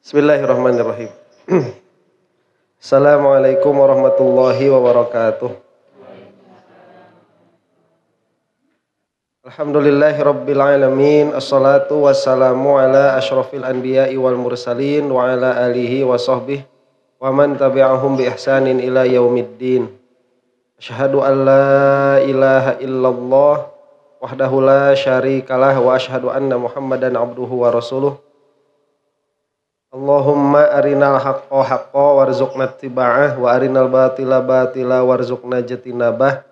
Bismillahirrahmanirrahim. Assalamualaikum warahmatullahi wabarakatuh. Alhamdulillahi rabbil alamin. Assalatu wassalamu ala asyrafil anbiya'i wal mursalin wa ala alihi wa sahbihi wa man tabi'ahum bi ihsanin ila yaumiddin. Asyhadu an la ilaha illallah wahdahu la syarikalah wa asyhadu anna Muhammadan abduhu wa rasuluh. Allahumma arinal haqqa haqqa warzuqna ittiba'ah wa arinal batila batila warzuqna jatinabah.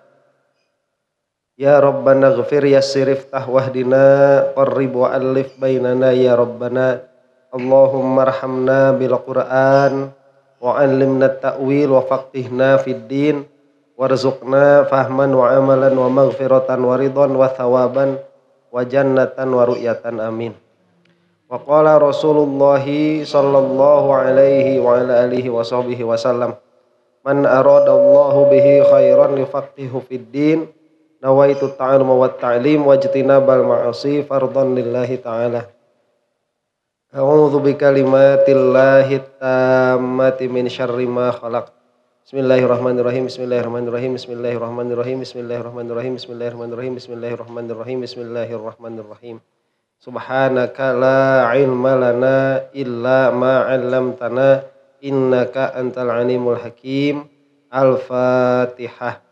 Ya Rabbana ghfir yassir iftah wahdina qarrib wa alif bainana ya Rabbana. Allahumma arhamna bil Qur'an wa 'allimna ta'wil wa faqihna fid din warzuqna fahman wa amalan wa maghfiratan wa ridwan wa thawaban wa jannatan wa ru'yatan amin. Wa qala Rasulullah sallallahu alaihi wa ala alihi wa sahbihi wasallam, man aradallahu bihi khairan yufaqihu fid din, nawaitu ta'alluma wat ta'lim wajtinabal ma'asi fardhan lillahi ta'ala. A'udzu bikalimatillahi tammati min syarri ma khalaq. Bismillahirrahmanirrahim. Bismillahirrahmanirrahim. Bismillahirrahmanirrahim. Bismillahirrahmanirrahim. Bismillahirrahmanirrahim. Bismillahirrahmanirrahim. Bismillahirrahmanirrahim. Subhanaka la ilma lana illa ma 'allamtana innaka antal alimul hakim. Al-Fatihah.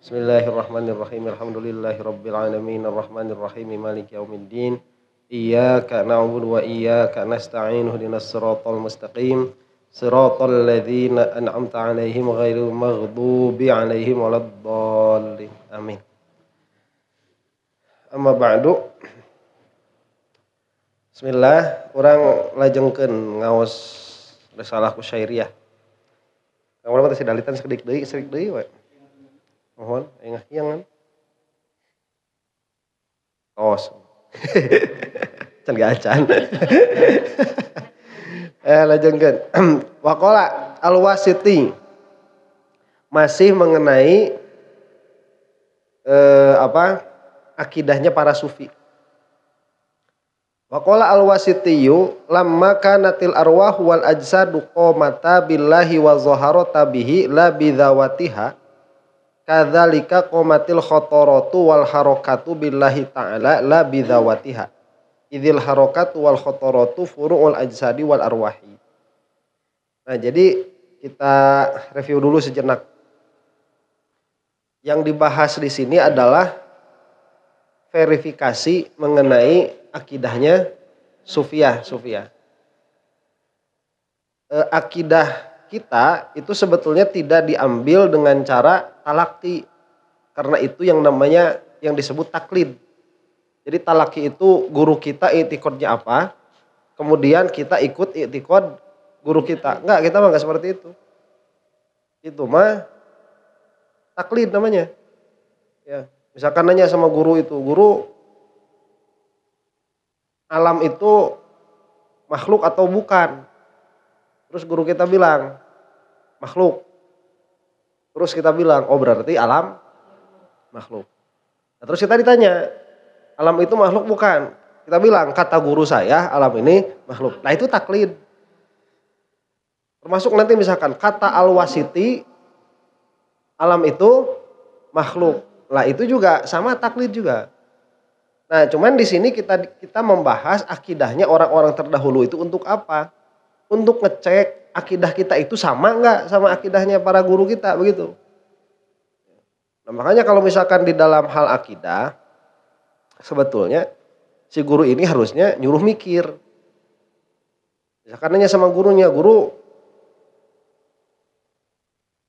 Bismillahirrahmanirrahim. Alhamdulillahi rabbil alamin arrahmanir rahim maliki yaumiddin. Iyyaka na'budu wa iyyaka nasta'in ihdinas siratal mustaqim. Siratal ladzina an'amta 'alaihim ghairil maghdubi 'alaihim waladdallin. Amin. Amma ba'du. Bismillah, urang lajengkeun ngaos risalah ku syairiyah. Kamu teh dalitan sedik deui we. Mohon engah hiangan. Tos. Can gaacan. Lajengkeun. Waqala Al-Wasiti masih mengenai akidahnya para sufi. Waqala al-Wasitiyu lamma kanatil arwah wal ajsadu qamata billahi wa zaharata bihi la bidzawatiha kadzalika qamatil khataratu wal harakatu billahi ta'ala la bidzawatiha idzil harakatu wal khataratu furu'ul ajsadi wal arwahi. Nah, jadi kita review dulu sejenak. Yang dibahas di sini adalah verifikasi mengenai akidahnya Sufiyah. Akidah kita itu sebetulnya tidak diambil dengan cara talaki, karena itu yang namanya yang disebut taklid. Jadi talaki itu guru kita i'tiqadnya apa, kemudian kita ikut i'tiqad guru kita. Kita mah enggak seperti itu. Itu mah taklid namanya. Ya, misalkan nanya sama guru itu, guru, alam itu makhluk atau bukan? Terus guru kita bilang makhluk. Terus kita bilang, oh berarti alam makhluk. Nah, terus kita ditanya, alam itu makhluk bukan? Kita bilang, kata guru saya alam ini makhluk. Nah itu taklid. Termasuk nanti misalkan kata Al-Wasiti alam itu makhluk. Lah itu juga sama taklid juga. Nah, cuman di sini kita membahas akidahnya orang-orang terdahulu itu untuk apa? Untuk ngecek akidah kita itu sama enggak sama akidahnya para guru kita, begitu. Nah, makanya kalau misalkan di dalam hal akidah, sebetulnya si guru ini harusnya nyuruh mikir. Misalkan nanya sama gurunya, guru,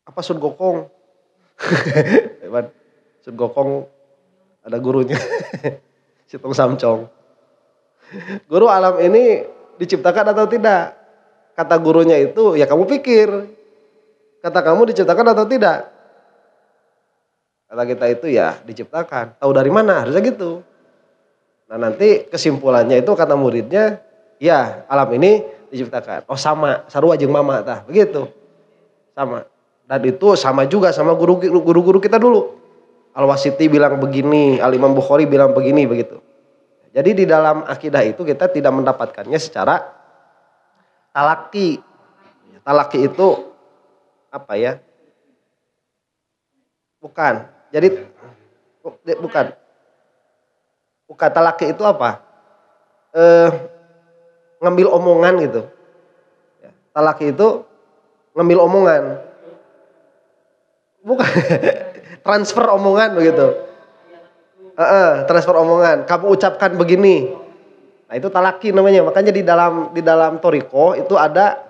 apa sud gokong? Sud gokong ada gurunya. Situng samcong. Guru, alam ini diciptakan atau tidak? Kata gurunya itu, ya kamu pikir. Kata kamu diciptakan atau tidak? Kata kita itu ya diciptakan. Tahu dari mana? Harusnya gitu. Nah nanti kesimpulannya itu kata muridnya, ya alam ini diciptakan. Oh sama, sarua jeung mama tah, begitu. Sama. Dan itu sama juga sama guru-guru kita dulu. Al-Wasiti bilang begini, Al-Imam Bukhari bilang begini, begitu. Jadi di dalam akidah itu kita tidak mendapatkannya secara talaki. Talaki itu apa ya? Bukan. Jadi bukan. Bukan talaki itu apa? Ngambil omongan gitu. Talaki itu ngambil omongan. Bukan. Transfer omongan begitu. Transfer omongan. Kamu ucapkan begini. Nah, itu talaki namanya. Makanya di dalam thoriqoh itu ada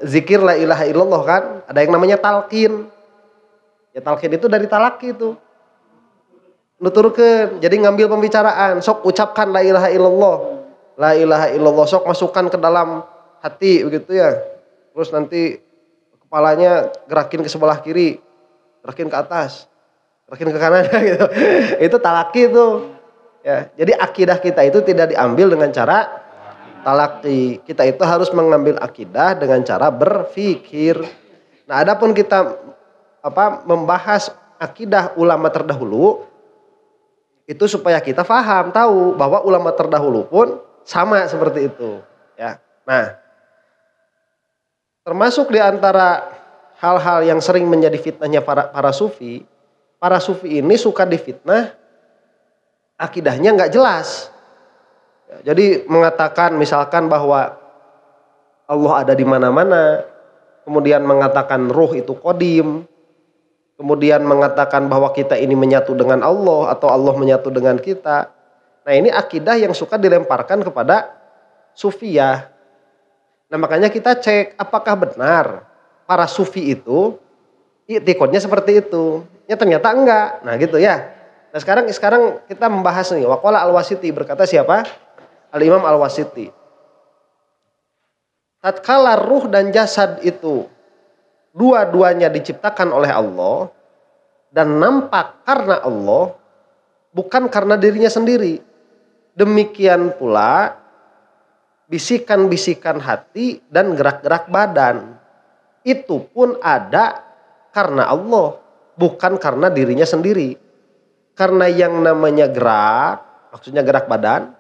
zikir la ilaha illallah kan. Ada yang namanya talqin. Ya talqin itu dari talaki itu. Nuturkeun. Jadi ngambil pembicaraan. Sok ucapkan la ilaha illallah. La ilaha illallah. Sok masukkan ke dalam hati begitu ya. Terus nanti kepalanya gerakin ke sebelah kiri. Gerakin ke atas. Gerakin ke kanan gitu. Itu talaki itu. Ya, jadi akidah kita itu tidak diambil dengan cara talaki. Kita itu harus mengambil akidah dengan cara berfikir. Nah, adapun kita membahas akidah ulama terdahulu itu supaya kita paham, tahu bahwa ulama terdahulu pun sama seperti itu, ya. Nah, termasuk di antara hal-hal yang sering menjadi fitnahnya para sufi ini suka difitnah akidahnya nggak jelas. Jadi mengatakan misalkan bahwa Allah ada di mana-mana, kemudian mengatakan ruh itu qadim, kemudian mengatakan bahwa kita ini menyatu dengan Allah atau Allah menyatu dengan kita. Nah, ini akidah yang suka dilemparkan kepada sufiyah. Nah, makanya kita cek apakah benar para sufi itu i'tiqadnya seperti itu. Ya ternyata enggak. Nah, gitu ya. Nah, sekarang kita membahas nih. Waqala Al-Wasiti, berkata siapa? Al-Imam Al-Wasiti. Tatkala ruh dan jasad itu dua-duanya diciptakan oleh Allah dan nampak karena Allah, bukan karena dirinya sendiri. Demikian pula bisikan-bisikan hati dan gerak-gerak badan. Itu pun ada karena Allah, bukan karena dirinya sendiri. Karena yang namanya gerak, maksudnya gerak badan,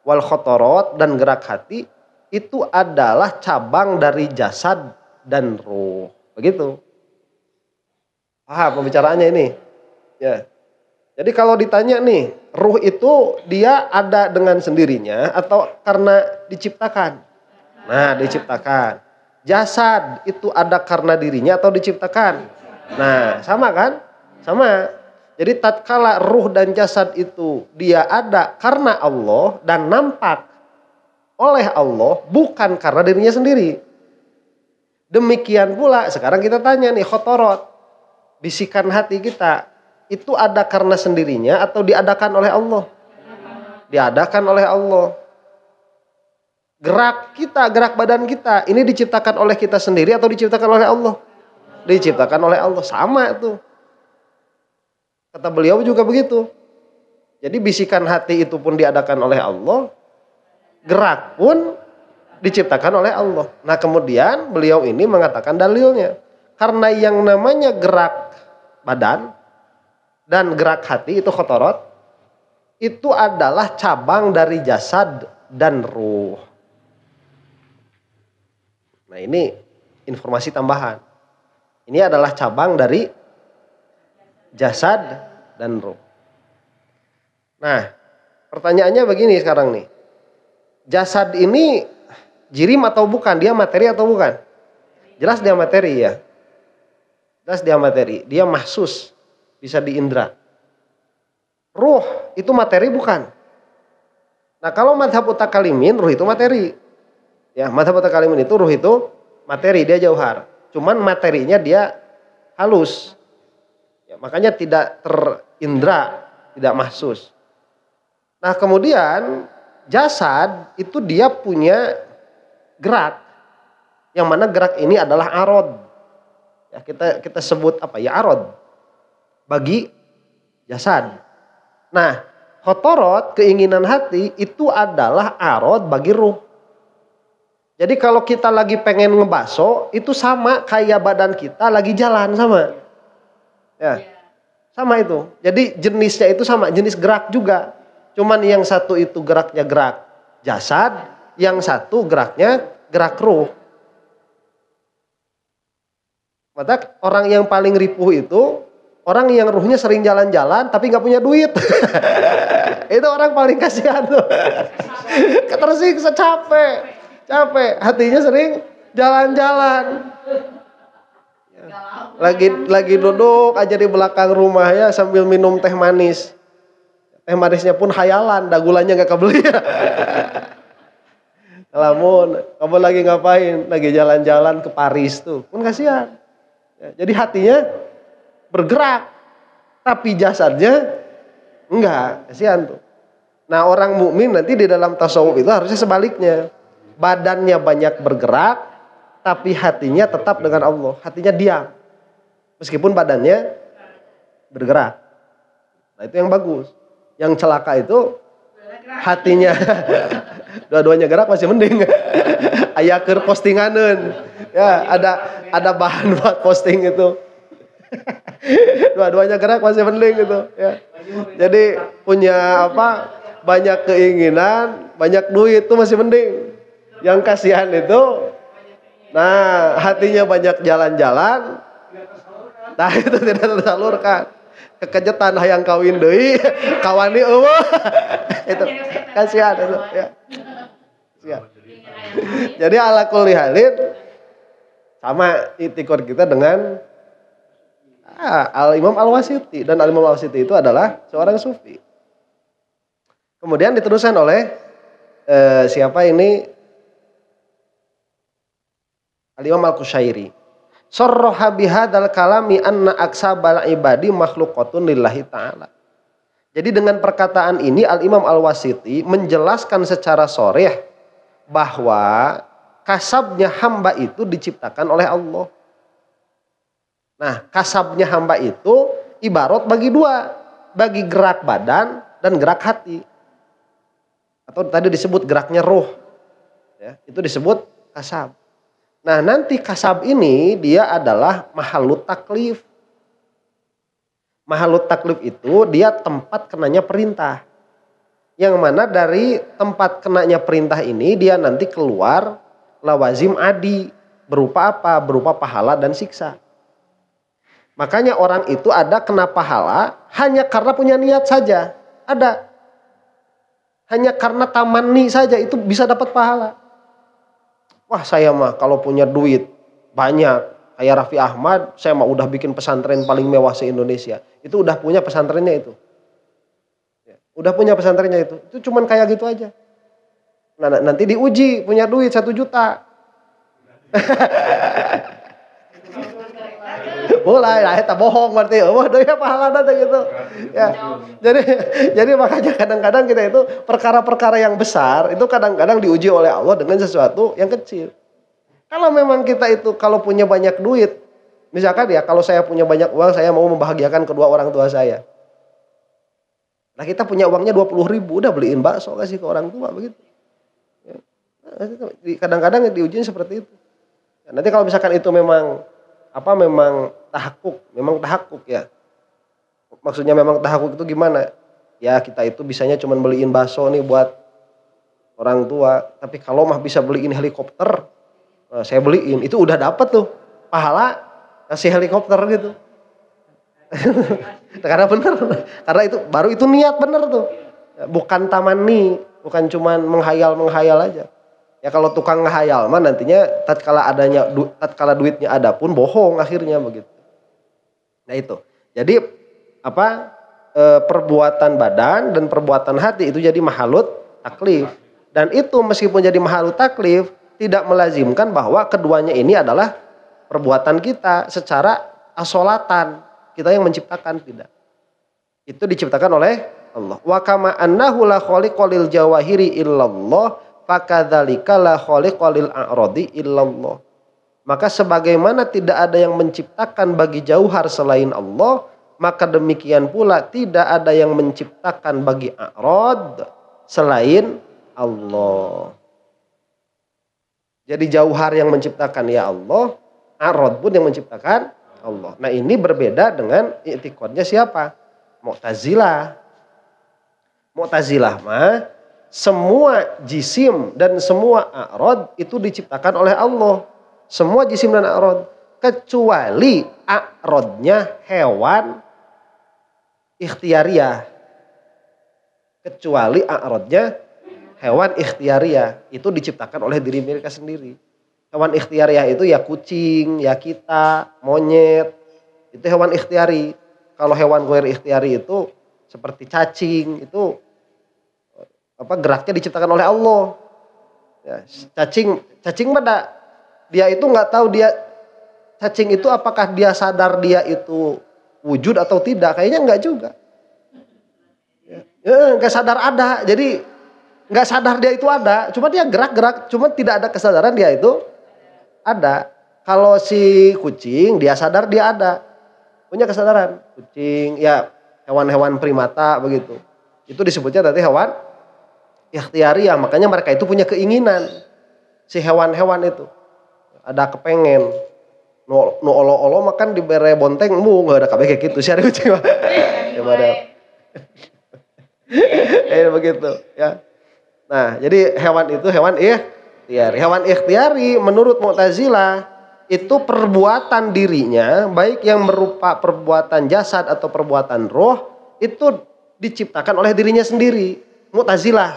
wal khotorot dan gerak hati, itu adalah cabang dari jasad dan ruh. Begitu. Paham pembicaraannya ini? Ya. Jadi kalau ditanya nih, ruh itu dia ada dengan sendirinya atau karena diciptakan? Nah, diciptakan. Jasad itu ada karena dirinya atau diciptakan? Nah, sama kan? Sama. Jadi tatkala ruh dan jasad itu dia ada karena Allah dan nampak oleh Allah, bukan karena dirinya sendiri. Demikian pula sekarang kita tanya nih, khotorot, bisikan hati kita, itu ada karena sendirinya atau diadakan oleh Allah? Diadakan oleh Allah. Gerak kita, gerak badan kita, ini diciptakan oleh kita sendiri atau diciptakan oleh Allah? Diciptakan oleh Allah, sama itu. Kata beliau juga begitu. Jadi bisikan hati itu pun diadakan oleh Allah, gerak pun diciptakan oleh Allah. Nah, kemudian beliau ini mengatakan dalilnya. Karena yang namanya gerak badan dan gerak hati itu khotorot, itu adalah cabang dari jasad dan ruh. Nah, ini informasi tambahan. Ini adalah cabang dari jasad dan ruh. Nah, pertanyaannya begini sekarang nih. Jasad ini jirim atau bukan? Dia materi atau bukan? Jelas dia materi ya. Jelas dia materi. Dia mahsus. Bisa diindra. Ruh itu materi bukan? Nah, kalau madhab utakalimin, ruh itu materi. Ya, madhab utakalimin itu ruh itu materi, dia jauhar. Cuman materinya dia halus. Ya, makanya tidak terindra, tidak mahsus. Nah, kemudian jasad itu dia punya gerak. Yang mana gerak ini adalah arod. Ya, kita sebut apa ya, arod. Bagi jasad. Nah, khotorot, keinginan hati itu adalah arod bagi ruh. Jadi kalau kita lagi pengen ngebaso, itu sama kayak badan kita lagi jalan, sama. Ya, sama itu. Jadi jenisnya itu sama, jenis gerak juga. Cuman yang satu itu geraknya gerak jasad, yang satu geraknya gerak ruh. Maka orang yang paling ripuh itu orang yang ruhnya sering jalan-jalan tapi nggak punya duit. Itu orang paling kasihan tuh. Tersiksa, capek. Hatinya sering jalan-jalan. Lagi duduk aja di belakang rumah ya sambil minum teh manis. Teh manisnya pun hayalan, gulanya nggak kebeli. Lamun, kamu lagi ngapain? Lagi jalan-jalan ke Paris tuh, pun kasihan. Jadi hatinya bergerak, tapi jasadnya enggak, kasihan tuh. Nah orang mukmin nanti di dalam tasawuf itu harusnya sebaliknya. Badannya banyak bergerak, tapi hatinya tetap dengan Allah. Hatinya diam, meskipun badannya bergerak. Nah itu yang bagus. Yang celaka itu hatinya dua-duanya gerak masih mending. Aya keur postinganeun. Ya, ada bahan buat posting itu. Dua-duanya gerak masih mending gitu, ya. Jadi punya banyak keinginan, banyak duit itu masih mending. Yang kasihan itu nah, hatinya banyak jalan-jalan. Nah, itu tidak tersalurkan. Kekejetan hayang kawin deui, kawani eueuh. Itu kasihan itu, ya. Kasihan. Jadi ala kulli halin sama itikad kita dengan Al-Imam Al-Wasiti. Dan Al-Imam Al-Wasiti itu adalah seorang sufi. Kemudian diteruskan oleh siapa ini? Al-Imam Al-Qushairi. Sarraha bihadzal kalami anna aksabal ibadi makhluqatun lillahi ta'ala. Jadi dengan perkataan ini Al-Imam Al-Wasiti menjelaskan secara sharih bahwa kasabnya hamba itu diciptakan oleh Allah. Nah, kasabnya hamba itu ibarat bagi dua, bagi gerak badan dan gerak hati. Atau tadi disebut geraknya ruh. Ya, itu disebut kasab. Nah, nanti kasab ini dia adalah mahalut taklif. Mahalut taklif itu dia tempat kenanya perintah. Yang mana dari tempat kenanya perintah ini dia nanti keluar lawazim adi. Berupa apa? Berupa pahala dan siksa. Makanya orang itu ada kena pahala hanya karena punya niat saja. Ada. Hanya karena tamanni saja itu bisa dapat pahala. Wah saya mah kalau punya duit banyak kayak Raffi Ahmad, saya mah udah bikin pesantren paling mewah se-Indonesia. Itu udah punya pesantrennya itu. Udah punya pesantrennya itu. Itu cuman kayak gitu aja. Nah, nanti diuji punya duit 1 juta. Mulai lah eta bohong berarti. Wah, deui pahala teh gitu. Ya. Jadi makanya kadang-kadang kita itu perkara-perkara yang besar itu kadang-kadang diuji oleh Allah dengan sesuatu yang kecil. Kalau memang kita itu kalau punya banyak duit, misalkan ya kalau saya punya banyak uang, saya mau membahagiakan kedua orang tua saya. Nah kita punya uangnya 20.000, udah beliin bakso kasih ke orang tua begitu. Ya. Kadang-kadang diujiin seperti itu. Ya, nanti kalau misalkan itu memang tahakuk ya. Maksudnya memang tahakuk itu gimana? Ya kita itu bisanya cuma beliin bakso nih buat orang tua. Tapi kalau mah bisa beliin helikopter, saya beliin. Itu udah dapat tuh pahala kasih helikopter gitu. Karena bener, karena itu baru itu niat bener tuh, bukan tamanni, bukan cuman menghayal aja. Ya kalau tukang ngehayal mah nantinya tatkala duitnya ada pun bohong akhirnya begitu. Nah itu, jadi perbuatan badan dan perbuatan hati itu jadi mahalut taklif. Dan itu meskipun jadi mahalut taklif tidak melazimkan bahwa keduanya ini adalah perbuatan kita secara asolatan. Kita yang menciptakan, tidak. Itu diciptakan oleh Allah. Wa kama annahu la khaliqa lil jawahiri illallah fakadzalika la khaliqa lil a'radi illallah. Maka sebagaimana tidak ada yang menciptakan bagi jauhar selain Allah, maka demikian pula tidak ada yang menciptakan bagi a'rad selain Allah. Jadi jauhar yang menciptakan ya Allah, a'rad pun yang menciptakan Allah. Nah ini berbeda dengan i'tiqadnya siapa? Mu'tazilah. Mu'tazilah mah semua jisim dan semua a'rad itu diciptakan oleh Allah. Semua jisim dan a'rad. Kecuali a'radnya hewan ikhtiariyah. Kecuali a'radnya hewan ikhtiariyah. Itu diciptakan oleh diri mereka sendiri. Hewan ikhtiariyah itu ya kucing, ya kita, monyet. Itu hewan ikhtiari. Kalau hewan ghair ikhtiari itu seperti cacing, itu geraknya diciptakan oleh Allah. Ya, cacing mana? Dia itu nggak tahu dia cacing itu apakah dia sadar dia itu wujud atau tidak? Kayaknya nggak juga. Nggak sadar ada, jadi nggak sadar dia itu ada. Cuma dia gerak-gerak, cuma tidak ada kesadaran dia itu ada. Kalau si kucing dia sadar dia ada, punya kesadaran. Kucing ya hewan-hewan primata begitu. Itu disebutnya tadi hewan ikhtiariyah, makanya mereka itu punya keinginan. Si hewan-hewan itu ada kepengen nu olo-olo makan dibere bonteng nggak ada kabeh kayak gitu sih, ada kucing mah. Ya ada. Begitu ya. Nah, jadi hewan itu hewan ikhtiari. Hewan ikhtiari menurut Mu'tazilah itu perbuatan dirinya, baik yang berupa perbuatan jasad atau perbuatan roh, itu diciptakan oleh dirinya sendiri. Mu'tazilah.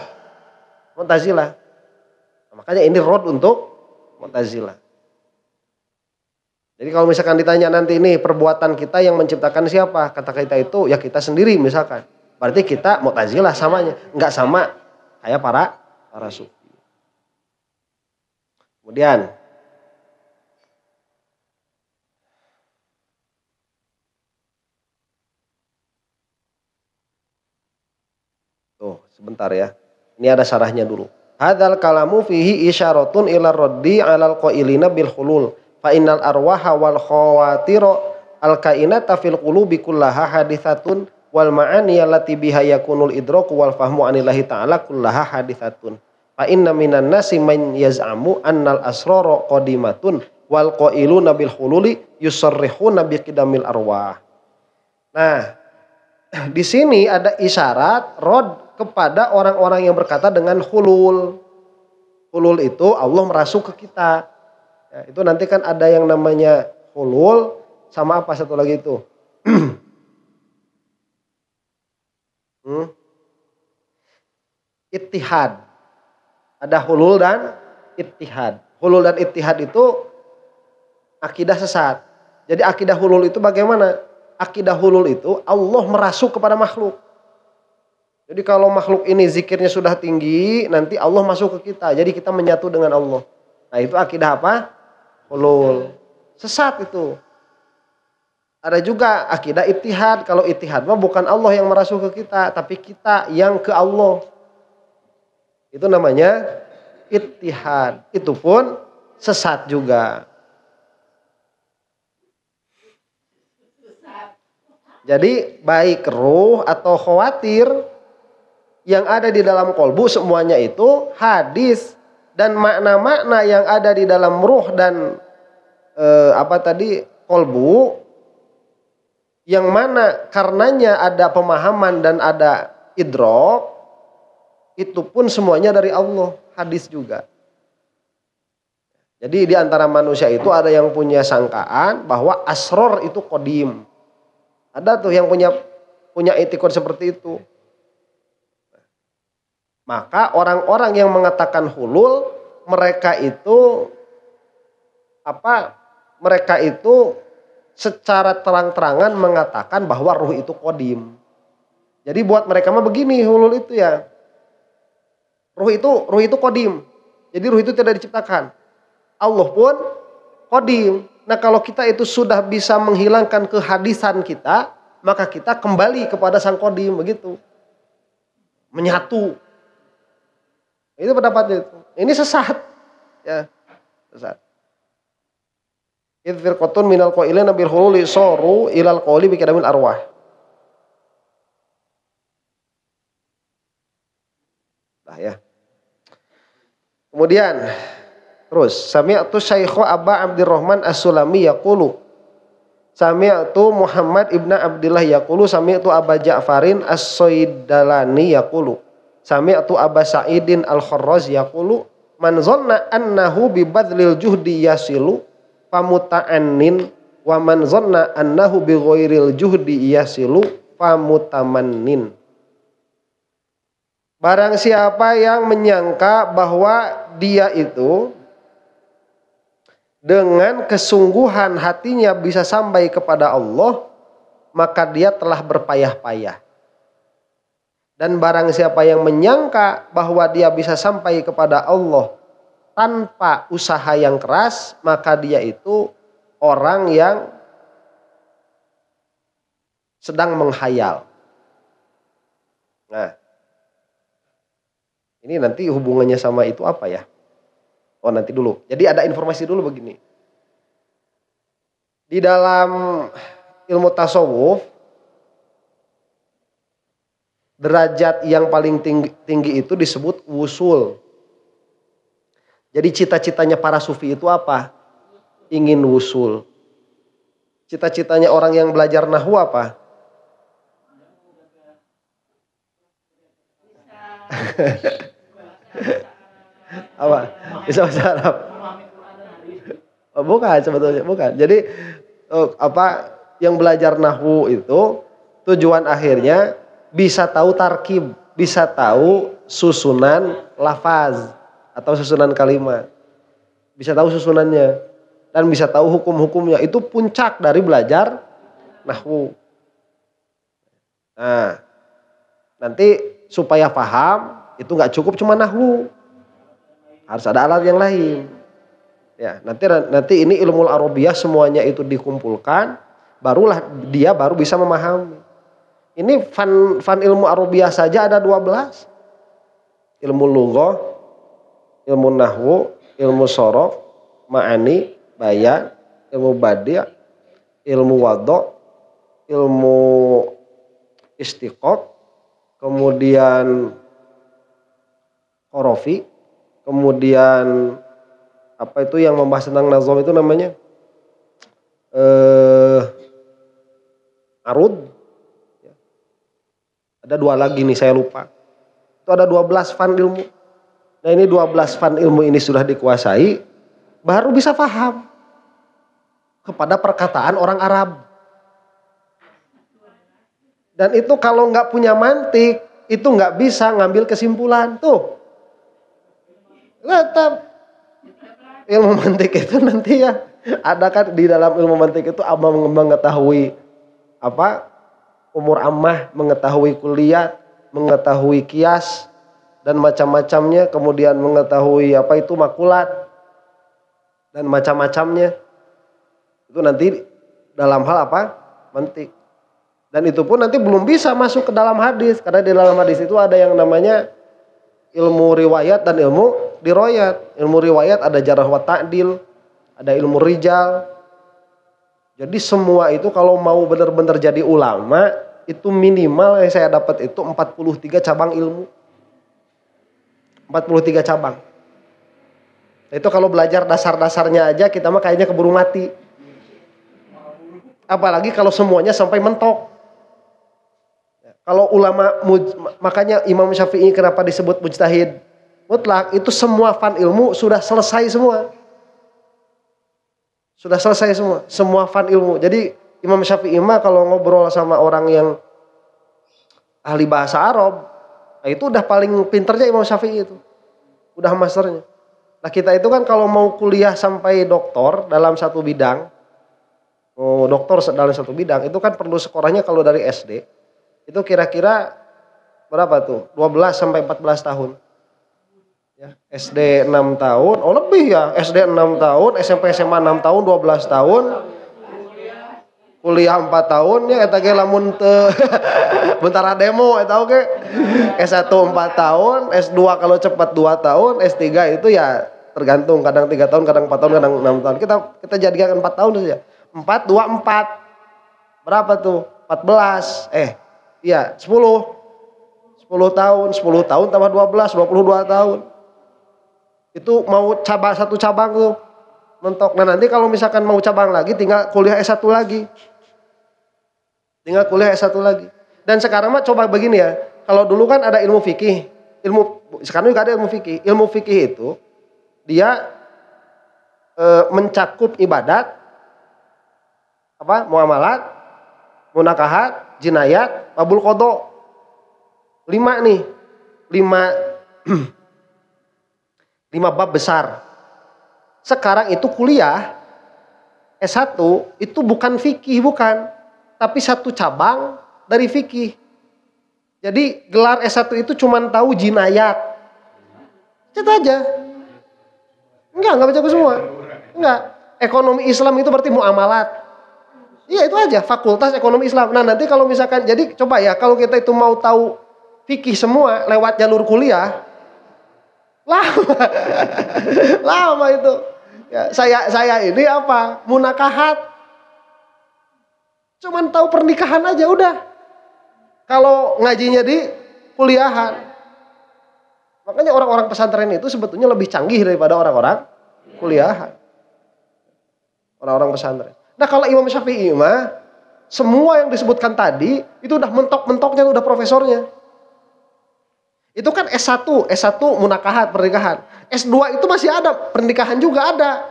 Nah, makanya ini rod untuk Mu'tazilah. Jadi kalau misalkan ditanya nanti ini perbuatan kita yang menciptakan siapa? Kata kita itu ya kita sendiri misalkan. Berarti kita Mu'tazilah samanya. Enggak sama kayak para sufi. Kemudian tuh sebentar ya. Ini ada syarahnya dulu. Hadzal kalamu fihi isyaratun ila raddi 'alal qailina bil hulul. Fa innal arwaha wal khawatira al kainata fil qulubi kullaha haditsatun wal ma'ani allati biha yakunul idraku wal fahmu 'anillahi ta'ala kullaha haditsatun. Fa inna minan nasi man yaz'amu annal asrara qadimatun wal qailuna bil hululi yusarrihuna bi qidamil arwah. Nah, di sini ada isyarat rod kepada orang-orang yang berkata dengan hulul. Hulul itu Allah merasuk ke kita. Ya, itu nanti kan ada yang namanya hulul sama apa satu lagi itu? Ittihad. Ada hulul dan ittihad. Hulul dan ittihad itu akidah sesat. Jadi akidah hulul itu bagaimana? Akidah hulul itu Allah merasuk kepada makhluk. Jadi kalau makhluk ini zikirnya sudah tinggi, nanti Allah masuk ke kita. Jadi kita menyatu dengan Allah. Nah itu akidah apa? Hulul. Sesat itu. Ada juga akidah ittihad. Kalau ittihad mah bukan Allah yang merasuk ke kita, tapi kita yang ke Allah. Itu namanya ittihad. Itu pun sesat juga. Jadi baik ruh atau khawatir yang ada di dalam kolbu semuanya itu hadis dan makna-makna yang ada di dalam ruh dan kolbu yang mana karenanya ada pemahaman dan ada idrok, itu pun semuanya dari Allah, hadis juga. Jadi di antara manusia itu ada yang punya sangkaan bahwa asror itu qadim. Ada tuh yang punya etikot seperti itu. Maka orang-orang yang mengatakan hulul, mereka itu secara terang-terangan mengatakan bahwa ruh itu qadim. Jadi buat mereka mah begini hulul itu ya. Ruh itu qadim. Jadi ruh itu tidak diciptakan. Allah pun qadim. Nah kalau kita itu sudah bisa menghilangkan kehadisan kita, maka kita kembali kepada sang qadim begitu. Menyatu. Itu pendapatnya itu. Ini sesat. Ya, sesat. Idh firqatun minal qailina bil hululi saru ilal qauli bi qadamil arwah. Nah ya. Kemudian terus sami'tu Syaikh Aba Abdurrahman As-Sulami yaqulu sami'tu Muhammad ibn Abdullah yaqulu sami'tu Aba Ja'farin As-Saidalani yaqulu Sami'tu Aba Sa'idin Al-Kharraz yaqulu man zanna annahu bi badlil juhdi yasilu famuta'annin wa man zanna annahu bi ghairil juhdi yasilu famutamannin. Barang siapa yang menyangka bahwa dia itu dengan kesungguhan hatinya bisa sampai kepada Allah, maka dia telah berpayah-payah. Dan barang siapa yang menyangka bahwa dia bisa sampai kepada Allah tanpa usaha yang keras, maka dia itu orang yang sedang menghayal. Nah, ini nanti hubungannya sama itu apa ya? Oh, nanti dulu. Jadi ada informasi dulu begini. Di dalam ilmu tasawuf, derajat yang paling tinggi itu disebut wusul. Jadi cita-citanya para sufi itu apa? Ingin wusul. Cita-citanya orang yang belajar nahwu apa? Apa? Bisa bahasa Arab? Oh, bukan sebetulnya, bukan. Jadi apa yang belajar nahwu itu tujuan akhirnya bisa tahu tarkib, bisa tahu susunan lafaz atau susunan kalimat. Bisa tahu susunannya dan bisa tahu hukum-hukumnya. Itu puncak dari belajar nahwu. Nah, nanti supaya paham itu nggak cukup cuma nahwu. Harus ada alat yang lain. Ya, nanti ini ilmu Arabiyah semuanya itu dikumpulkan, barulah dia baru bisa memahami. Ini fan ilmu Arabiyah saja ada 12. Ilmu lughah, ilmu nahwu, ilmu sorof, ma'ani, bayan, ilmu badi', ilmu wadha', ilmu istiqaq, kemudian qorofi, kemudian apa itu yang membahas tentang nazom itu namanya arud. Ada 2 lagi nih saya lupa. Itu ada 12 fan ilmu. Nah ini 12 fan ilmu ini sudah dikuasai, baru bisa paham kepada perkataan orang Arab. Dan itu kalau nggak punya mantik, itu nggak bisa ngambil kesimpulan. Tuh, tetap ilmu mantik itu nanti ya ada kan di dalam ilmu mantik itu abang mengetahui apa umur ammah, mengetahui kuliah, mengetahui kias dan macam-macamnya, kemudian mengetahui apa itu makulat dan macam-macamnya. Itu nanti dalam hal apa? Mantik. Dan itu pun nanti belum bisa masuk ke dalam hadis, karena di dalam hadis itu ada yang namanya ilmu riwayat dan ilmu diroyat. Ilmu riwayat ada jarh wa ta'dil, ada ilmu rijal. Jadi semua itu kalau mau benar-benar jadi ulama, itu minimal yang saya dapat itu 43 cabang ilmu. 43 cabang. Itu kalau belajar dasar-dasarnya aja kita mah kayaknya keburu mati. Apalagi kalau semuanya sampai mentok. Kalau ulama, makanya Imam Syafi'i kenapa disebut mujtahid mutlak, itu semua fan ilmu sudah selesai semua. Sudah selesai semua, semua fan ilmu. Jadi Imam Syafi'i mah kalau ngobrol sama orang yang ahli bahasa Arab, nah itu udah paling pinternya Imam Syafi'i itu. Udah masternya. Nah kita itu kan kalau mau kuliah sampai doktor dalam satu bidang, doktor dalam satu bidang, itu kan perlu sekolahnya kalau dari SD, itu kira-kira berapa tuh? 12 sampai 14 tahun. Ya, SD 6 tahun, oh lebih ya, SD 6 tahun, SMP SMA 6 tahun, 12 tahun, kuliah 4 tahun, ya eta ge lamun teu bentar demo eta oge. S1 4 tahun, S2 kalau cepat 2 tahun, S3 itu ya tergantung, kadang 3 tahun, kadang 4 tahun, kadang 6 tahun. Kita jadikan 4 tahun saja. 4 2 4. Berapa tuh? 14. Iya, 10 tahun, 10 tahun tambah 12, 22 tahun. Itu mau cabang satu cabang tuh mentok. Nah nanti kalau misalkan mau cabang lagi tinggal kuliah S1 lagi. Tinggal kuliah S1 lagi. Dan sekarang mah coba begini ya. Kalau dulu kan ada ilmu fikih. sekarang juga ada ilmu fikih. Ilmu fikih itu dia mencakup ibadat, muamalat, munakahat, jinayat, babul qada. 5 nih. 5 bab besar. Sekarang itu kuliah S1 itu bukan fikih, bukan, tapi satu cabang dari fikih. Jadi gelar S1 itu cuma tahu jinayat. Itu aja. Enggak baca semua. Enggak. Ekonomi Islam itu berarti muamalat. Iya itu aja, fakultas ekonomi Islam. Nah nanti kalau misalkan, jadi coba ya, kalau kita itu mau tahu fikih semua lewat jalur kuliah, lama itu. Ya, saya ini apa? Munakahat. Cuman tahu pernikahan aja udah. Kalau ngajinya di kuliahan. Makanya orang-orang pesantren itu sebetulnya lebih canggih daripada orang-orang kuliahan. Orang-orang pesantren. Nah kalau Imam Syafi'i mah semua yang disebutkan tadi itu udah mentok-mentoknya, udah profesornya. Itu kan S1 munakahat pernikahan. S2 itu masih ada pernikahan juga ada.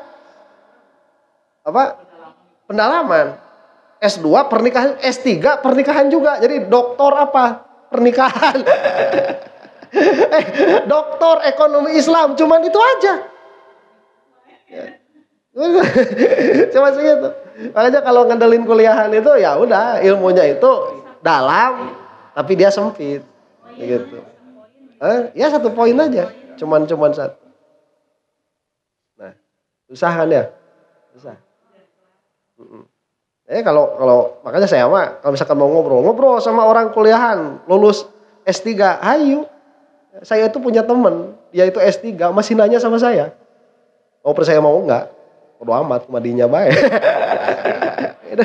Pendalaman. S2 pernikahan, S3 pernikahan juga. Jadi doktor pernikahan. Doktor ekonomi Islam, cuman itu aja. Cuma segitu. Makanya kalau ngandelin kuliahan itu ya udah ilmunya itu dalam tapi dia sempit. Gitu. Ya 1 poin aja, cuman 1. Nah, susah kan ya? Susah. Kalau makanya saya mah kalau misalkan mau ngobrol sama orang kuliahan, lulus S3, ayo. Saya itu punya teman, dia itu S3, masih nanya sama saya. Mau percaya mau enggak? Bodo amat, madinya baik.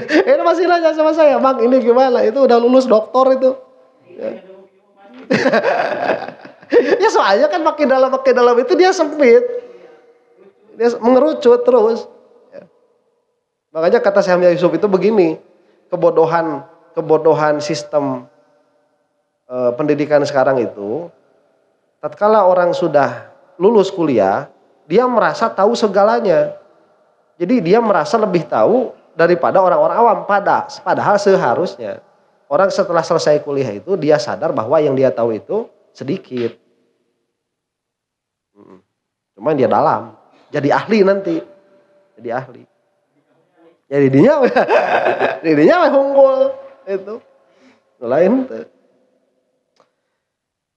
Itu masih nanya sama saya, "Bang, ini gimana? Itu udah lulus doktor itu." Ya. Ya soalnya kan makin dalam itu dia sempit. Dia mengerucut terus. Ya. Makanya kata Syekh Hamzah Yusuf itu begini, kebodohan sistem pendidikan sekarang itu, tatkala orang sudah lulus kuliah, dia merasa tahu segalanya. Jadi dia merasa lebih tahu daripada orang-orang awam. Padahal seharusnya orang setelah selesai kuliah itu dia sadar bahwa yang dia tahu itu sedikit. Cuman dia dalam. Jadi ahli nanti. Jadi ahli. Jadi dinya unggul itu. Lain tuh.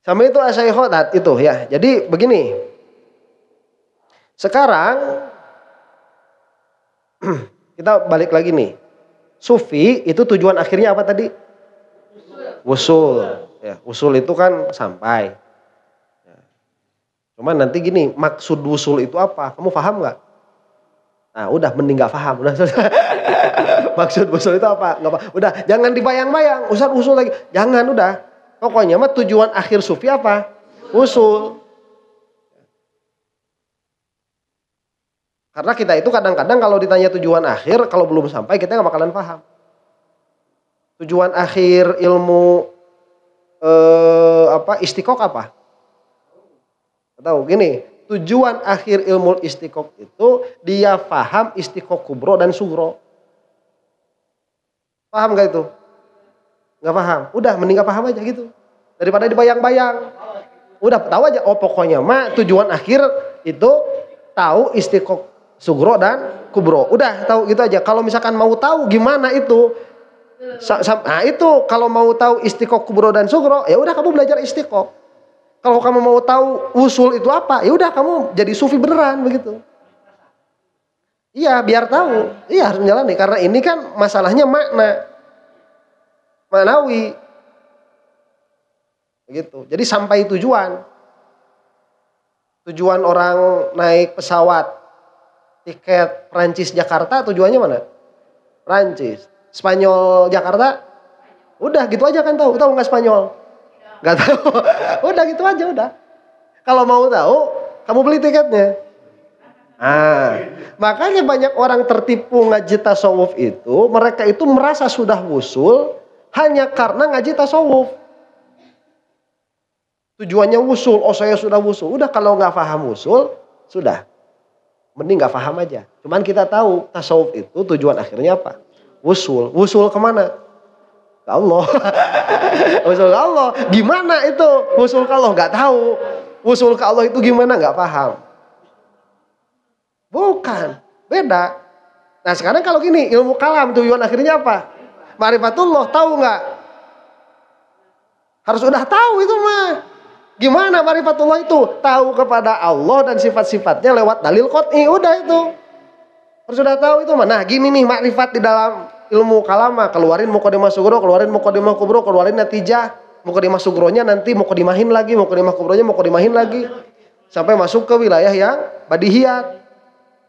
Sama itu asyaikhot itu ya. Jadi begini. Sekarang kita balik lagi nih. Sufi itu tujuan akhirnya apa tadi? Wusul. Ya, wusul itu kan sampai. Ya. Cuman nanti gini, maksud wusul itu apa? Kamu paham nggak? Nah, udah mending nggak paham. Udah maksud wusul itu apa? Nggak apa. Udah, jangan dibayang-bayang. Ustaz wusul lagi. Jangan, udah. Pokoknya mah tujuan akhir sufi apa? Wusul. Karena kita itu kadang-kadang kalau ditanya tujuan akhir, kalau belum sampai kita nggak bakalan paham. Tujuan akhir ilmu istiqoq apa? Tahu gini, tujuan akhir ilmu istiqoq itu dia paham istiqoq kubro dan sugro. Paham gak itu? Nggak paham. Udah mending nggak paham aja gitu. Daripada dibayang-bayang. Udah tahu aja. Oh pokoknya mah tujuan akhir itu tahu istiqoq sugro dan kubro. Udah tahu gitu aja. Kalau misalkan mau tahu gimana itu, nah itu kalau mau tahu istiqoq kubro dan sugro, ya udah kamu belajar istiqoq. Kalau kamu mau tahu usul itu apa, ya udah kamu jadi sufi beneran begitu. Iya, biar tahu. Iya harus menjalani karena ini kan masalahnya maknawi. Begitu. Jadi sampai tujuan. Tujuan orang naik pesawat tiket Prancis Jakarta tujuannya mana? Prancis. Spanyol Jakarta? Udah gitu aja kan tahu. Tahu nggak Spanyol? Nggak tahu. Udah gitu aja udah. Kalau mau tahu, kamu beli tiketnya. Makanya banyak orang tertipu ngaji tasawuf itu, mereka itu merasa sudah wusul hanya karena ngaji tasawuf. Tujuannya wusul, oh saya sudah wusul. Udah kalau nggak paham wusul, sudah. Mending nggak paham aja. Cuman kita tahu tasawuf itu tujuan akhirnya apa? Wusul. Wusul kemana? Ke Allah. Wusul ke Allah. Gimana itu? Wusul ke Allah nggak tahu. Wusul ke Allah itu gimana? Nggak paham. Bukan. Beda. Nah sekarang kalau gini, ilmu kalam tujuan akhirnya apa? Ma'rifatullah, tahu nggak? Harus udah tahu itu mah. Gimana ma'rifatullah itu? Tahu kepada Allah dan sifat-sifatnya lewat dalil qat'i, udah itu. Harus udah tahu itu mah. Nah gini nih ma'rifat di dalam ilmu kalam mah, keluarin muqaddimah sugro, keluarin muqaddimah kubro, keluarin natijah. Muqaddimah sugronya nanti muqaddimahin lagi, muqaddimah kubronya muqaddimahin lagi. Sampai masuk ke wilayah yang badihiyat.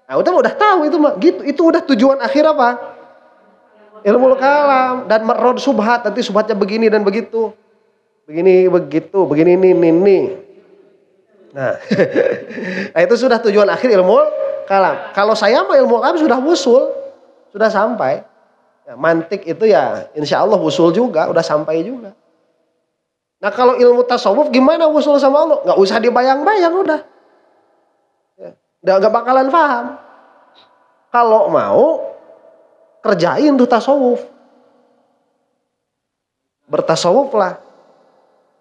Nah, udah tahu itu mah, gitu. Itu udah tujuan akhir apa? Ilmu kalam dan merod subhat, nanti subhatnya begini dan begitu. Begini begitu, begini ini. Nah. Nah, itu sudah tujuan akhir ilmu kalam. Kalau saya mah ilmu kalam sudah wusul, sudah sampai. Ya, mantik itu ya insya Allah wusul juga, udah sampai juga. Nah, kalau ilmu tasawuf gimana wusul sama Allah? Nggak usah dibayang-bayang udah. Nggak bakalan paham. Kalau mau kerjain tuh tasawuf. Bertasawuf lah.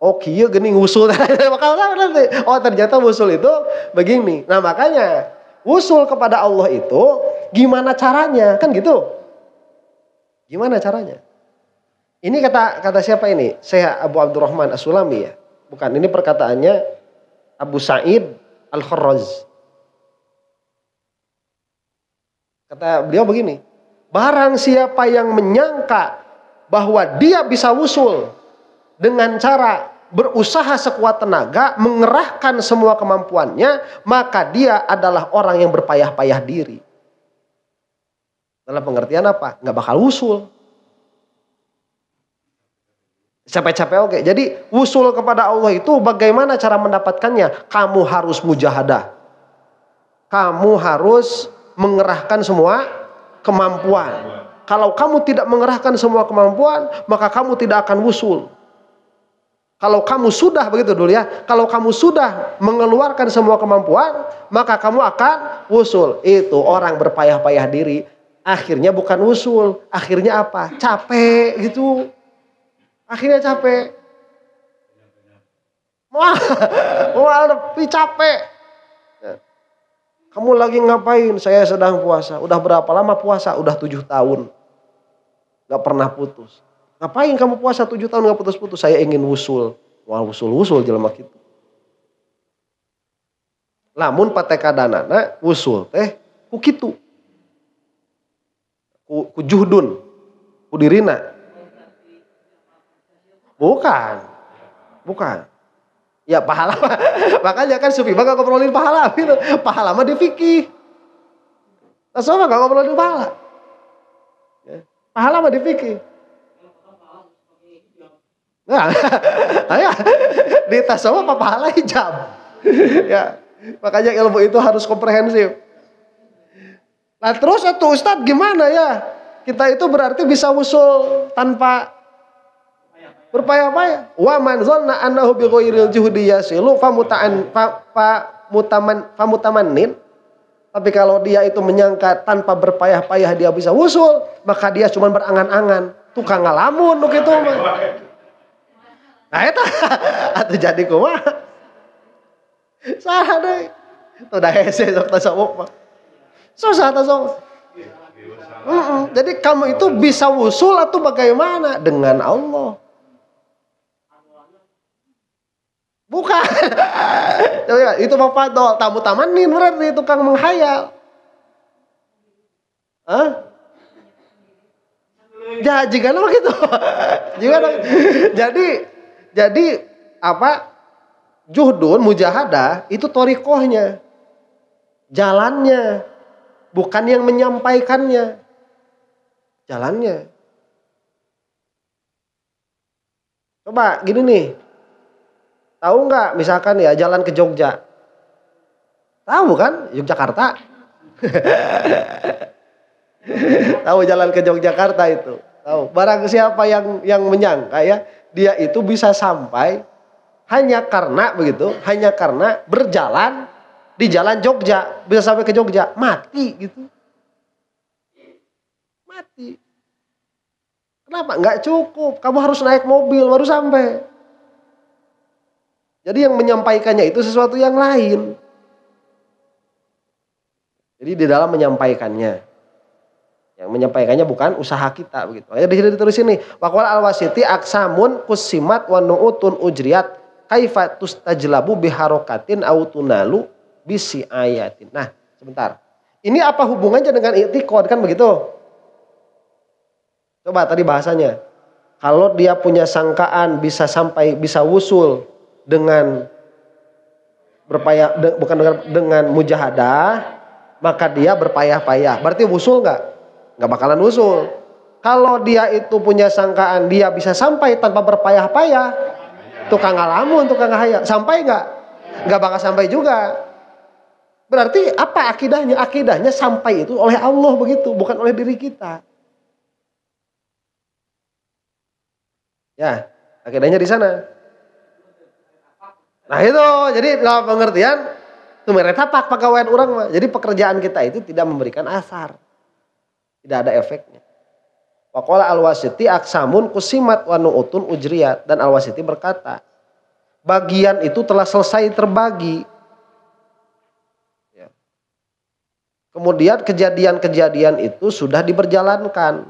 Oh kieu geuning wusul. Bakal tahu nanti. Oh ternyata wusul itu begini. Nah makanya wusul kepada Allah itu gimana caranya? Kan gitu. Gimana caranya? Ini kata siapa ini? Syekh Abu Abdurrahman As-Sulami ya. Bukan, ini perkataannya Abu Sa'id Al-Kharraz. Kata beliau begini, barang siapa yang menyangka bahwa dia bisa wusul dengan cara berusaha sekuat tenaga, mengerahkan semua kemampuannya, maka dia adalah orang yang berpayah-payah diri. Dalam pengertian apa? Nggak bakal wusul. Capek-capek oke. Jadi wusul kepada Allah itu bagaimana cara mendapatkannya? Kamu harus mujahadah. Kamu harus mengerahkan semua kemampuan. Kalau kamu tidak mengerahkan semua kemampuan, maka kamu tidak akan wusul. Kalau kamu sudah begitu dulu ya, kalau kamu sudah mengeluarkan semua kemampuan, maka kamu akan wusul. Itu orang berpayah-payah diri. Akhirnya bukan wusul, akhirnya apa? Capek gitu. Akhirnya capek. Wah, lebih capek. Kamu lagi ngapain? Saya sedang puasa. Udah berapa lama puasa? Udah 7 tahun. Gak pernah putus. Ngapain kamu puasa 7 tahun gak putus-putus? Saya ingin wusul. Wah wusul jelema kitu. Lamun patekadanana wusul teh ku kitu. Ku juhdun. Ku dirina. Bukan. Ya pahala. Makanya kan sufi mah gak ngobrolin pahala gitu. Pahala mah di fikih. Tasawuf gak ngobrolin pahala. Pahala mah di fikih. Nah, ya, di tasawuf apa pahala hijab. Ya, makanya ilmu itu harus komprehensif. Nah terus tuh Ustadz gimana ya? Kita itu berarti bisa wusul tanpa berpayah-payah. Wa man zanna annahu bi ghairil juhdi yasilu famutamannin. Tapi kalau dia itu menyangka tanpa berpayah-payah dia bisa wusul, maka dia cuma berangan-angan, tukang ngalamun nu kitu mah. Nah eta atuh jadi kumaha? Salah deui. Tuh da hese sok tasawuf mah. Susah tasawuf. Jadi kamu itu bisa wusul atau bagaimana? Dengan Allah. Bukan. Itu mah fadol. Tamu tamanin berarti tukang menghayal. Hah? Ya, jika nama gitu. Jadi apa? Juhdun, mujahadah itu thariqahnya. Jalannya. Bukan yang menyampaikannya. Jalannya. Coba gini nih. Tahu nggak misalkan ya jalan ke Jogja? Tahu kan? Yogyakarta. Tahu jalan ke Yogyakarta itu. Tahu. Barang siapa yang menyangka ya, dia itu bisa sampai hanya karena berjalan di jalan Jogja, bisa sampai ke Jogja, mati gitu. Mati. Kenapa? Nggak cukup, kamu harus naik mobil baru sampai. Jadi yang menyampaikannya itu sesuatu yang lain. Jadi di dalam menyampaikannya. Yang menyampaikannya bukan usaha kita begitu. Makanya di sini ditulis ini, waqala al-wasiti aksamun kusimat wa nu'utun ujriyat kaifa tustajlabu biharokatin au tunalu bisi ayatin. Nah, sebentar. Ini apa hubungannya dengan i'tiqad kan begitu? Coba tadi bahasanya. Kalau dia punya sangkaan bisa wusul dengan berpayah bukan dengan mujahadah, maka dia berpayah-payah. Berarti wusul enggak? Nggak bakalan usul. Kalau dia itu punya sangkaan dia bisa sampai tanpa berpayah-payah, tukang ngalamun, tukang ngahaya, sampai nggak bakal sampai juga. Berarti apa akidahnya? Akidahnya sampai itu oleh Allah begitu, bukan oleh diri kita. Ya, akidahnya di sana. Nah itu, jadi dalam pengertian tumeretapak pegawaian orang mah. Jadi pekerjaan kita itu tidak memberikan asar. Tidak ada efeknya. Waqala al-wasiti aksamun kusimat wa nu'utun ujriyat. Dan al-wasiti berkata, bagian itu telah selesai terbagi. Ya. Kemudian kejadian-kejadian itu sudah diberjalankan.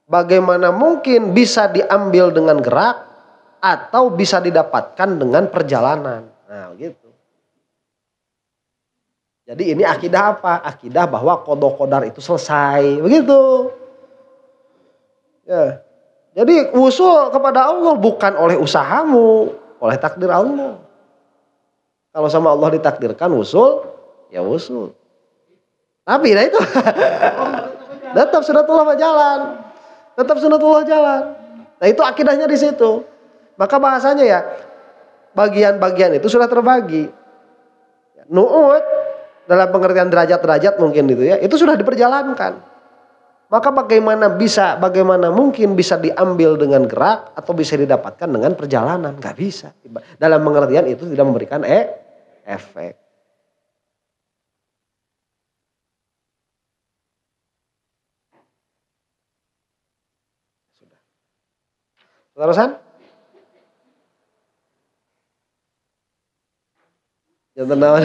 Bagaimana mungkin bisa diambil dengan gerak atau bisa didapatkan dengan perjalanan. Nah gitu. Jadi ini akidah apa? Akidah bahwa qada qadar itu selesai. Begitu. Ya. Jadi usul kepada Allah bukan oleh usahamu, oleh takdir Allah. Kalau sama Allah ditakdirkan usul, ya usul. Tapi nah itu tetap sunatullah jalan. Tetap sunatullah jalan. Nah itu akidahnya di situ. Maka bahasanya ya bagian-bagian itu sudah terbagi. Nu'ud dalam pengertian derajat-derajat mungkin gitu ya, itu sudah diperjalankan. Maka bagaimana mungkin bisa diambil dengan gerak atau bisa didapatkan dengan perjalanan? Gak bisa. Dalam pengertian itu tidak memberikan efek. Sudah. Terusan? Jangan tahu.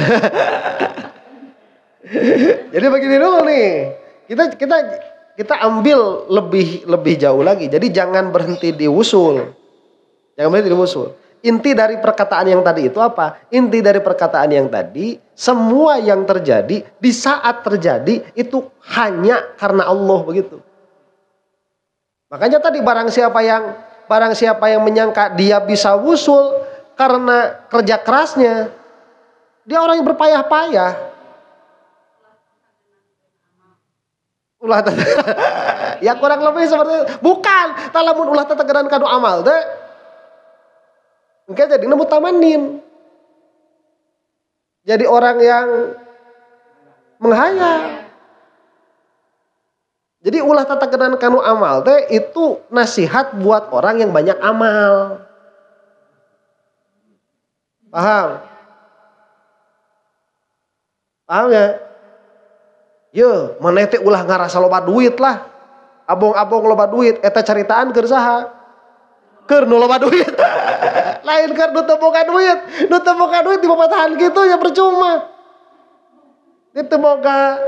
Jadi begini dulu nih. Kita ambil lebih jauh lagi. Jadi jangan berhenti di usul. Jangan berhenti di usul. Inti dari perkataan yang tadi itu apa? Inti dari perkataan yang tadi, semua yang terjadi di saat terjadi itu hanya karena Allah begitu. Makanya tadi barang siapa yang menyangka dia bisa usul karena kerja kerasnya, dia orang yang berpayah-payah. Ulah ya kurang lebih seperti itu. Bukan talamun ulah tetegeran kanu amal teh engke jadi nemu tamanin. Jadi orang yang menghayal. Jadi ulah tetegeran kanu amal teh itu nasihat buat orang yang banyak amal. Paham? Paham ya? Ye, maneh teh ulah ngarasa loba duit lah. Abong-abong loba duit, eta caritaan keur saha? Keur nu loba duit. Lain keur nu teu boga duit. Nu teu boga duit dipapatahan kitu ya percuma. Ditu boga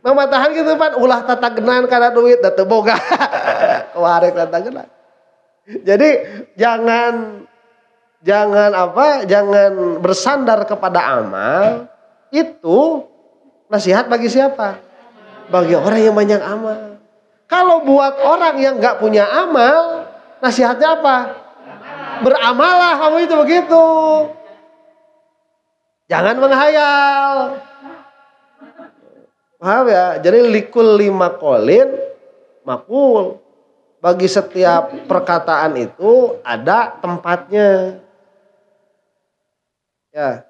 mamatahan kitu pan ulah tatagenan kana duit da teu boga. Kuarek tatagenan. Jadi jangan bersandar kepada amal itu. Nasihat bagi siapa? Bagi orang yang banyak amal. Kalau buat orang yang gak punya amal, nasihatnya apa? Beramalah kamu itu begitu. Jangan menghayal. Paham ya? Jadi likul lima kolin makul. Bagi setiap perkataan itu ada tempatnya. Ya,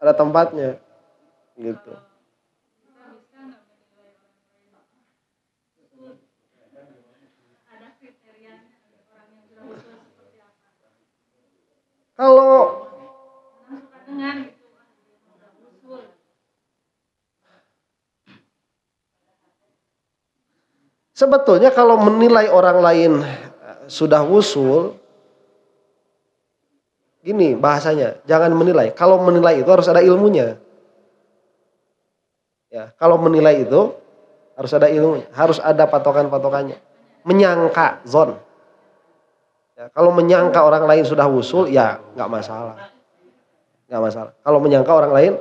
ada tempatnya. Gitu. Kalau sebetulnya kalau menilai orang lain sudah wusul, gini bahasanya, jangan menilai. Kalau menilai itu harus ada ilmunya. Ya, kalau menilai itu harus ada ilmunya, harus ada patokan-patokannya. Menyangka zon. Ya, kalau menyangka orang lain sudah wusul, ya nggak masalah. Nggak masalah. Kalau menyangka orang lain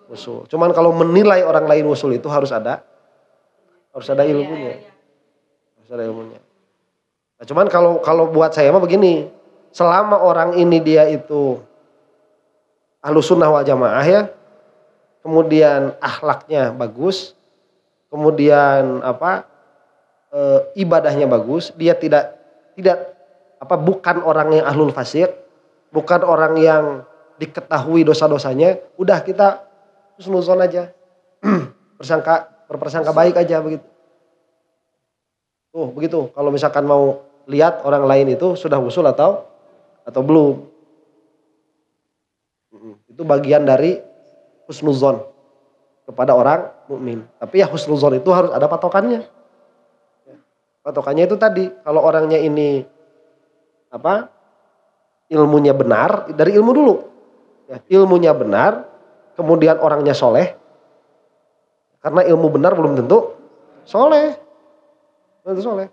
wusul. Cuman kalau menilai orang lain wusul itu harus ada ilmunya. Harus ada ilmunya. Nah, cuman kalau buat saya mah begini, selama orang ini dia itu ahlus sunnah wal jamaah ya, kemudian akhlaknya bagus, kemudian ibadahnya bagus, dia tidak bukan orang yang ahlul fasik, bukan orang yang diketahui dosa-dosanya, udah kita husnuzon aja. berprasangka baik aja begitu. Tuh, begitu. Kalau misalkan mau lihat orang lain itu sudah wusul atau belum. Itu bagian dari husnuzon kepada orang mukmin. Tapi ya husnuzon itu harus ada patokannya. Patokannya itu tadi, kalau orangnya ini ilmunya benar, dari ilmu dulu. Ya, ilmunya benar, kemudian orangnya soleh. Karena ilmu benar belum tentu soleh. Belum tentu soleh.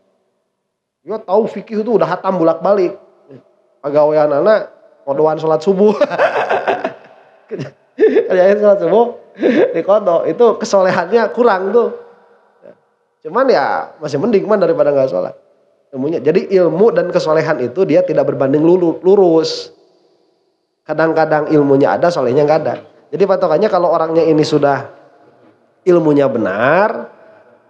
Dia tahu fikih itu udah hatam bolak-balik. Pagawean anak, kodoan sholat subuh. Kerjain sholat subuh, dikodo. Itu kesolehannya kurang tuh. Cuman ya masih mending daripada nggak sholat. Ilmunya. Jadi ilmu dan kesolehan itu dia tidak berbanding lurus. Kadang-kadang ilmunya ada, solehnya nggak ada. Jadi patokannya kalau orangnya ini sudah ilmunya benar,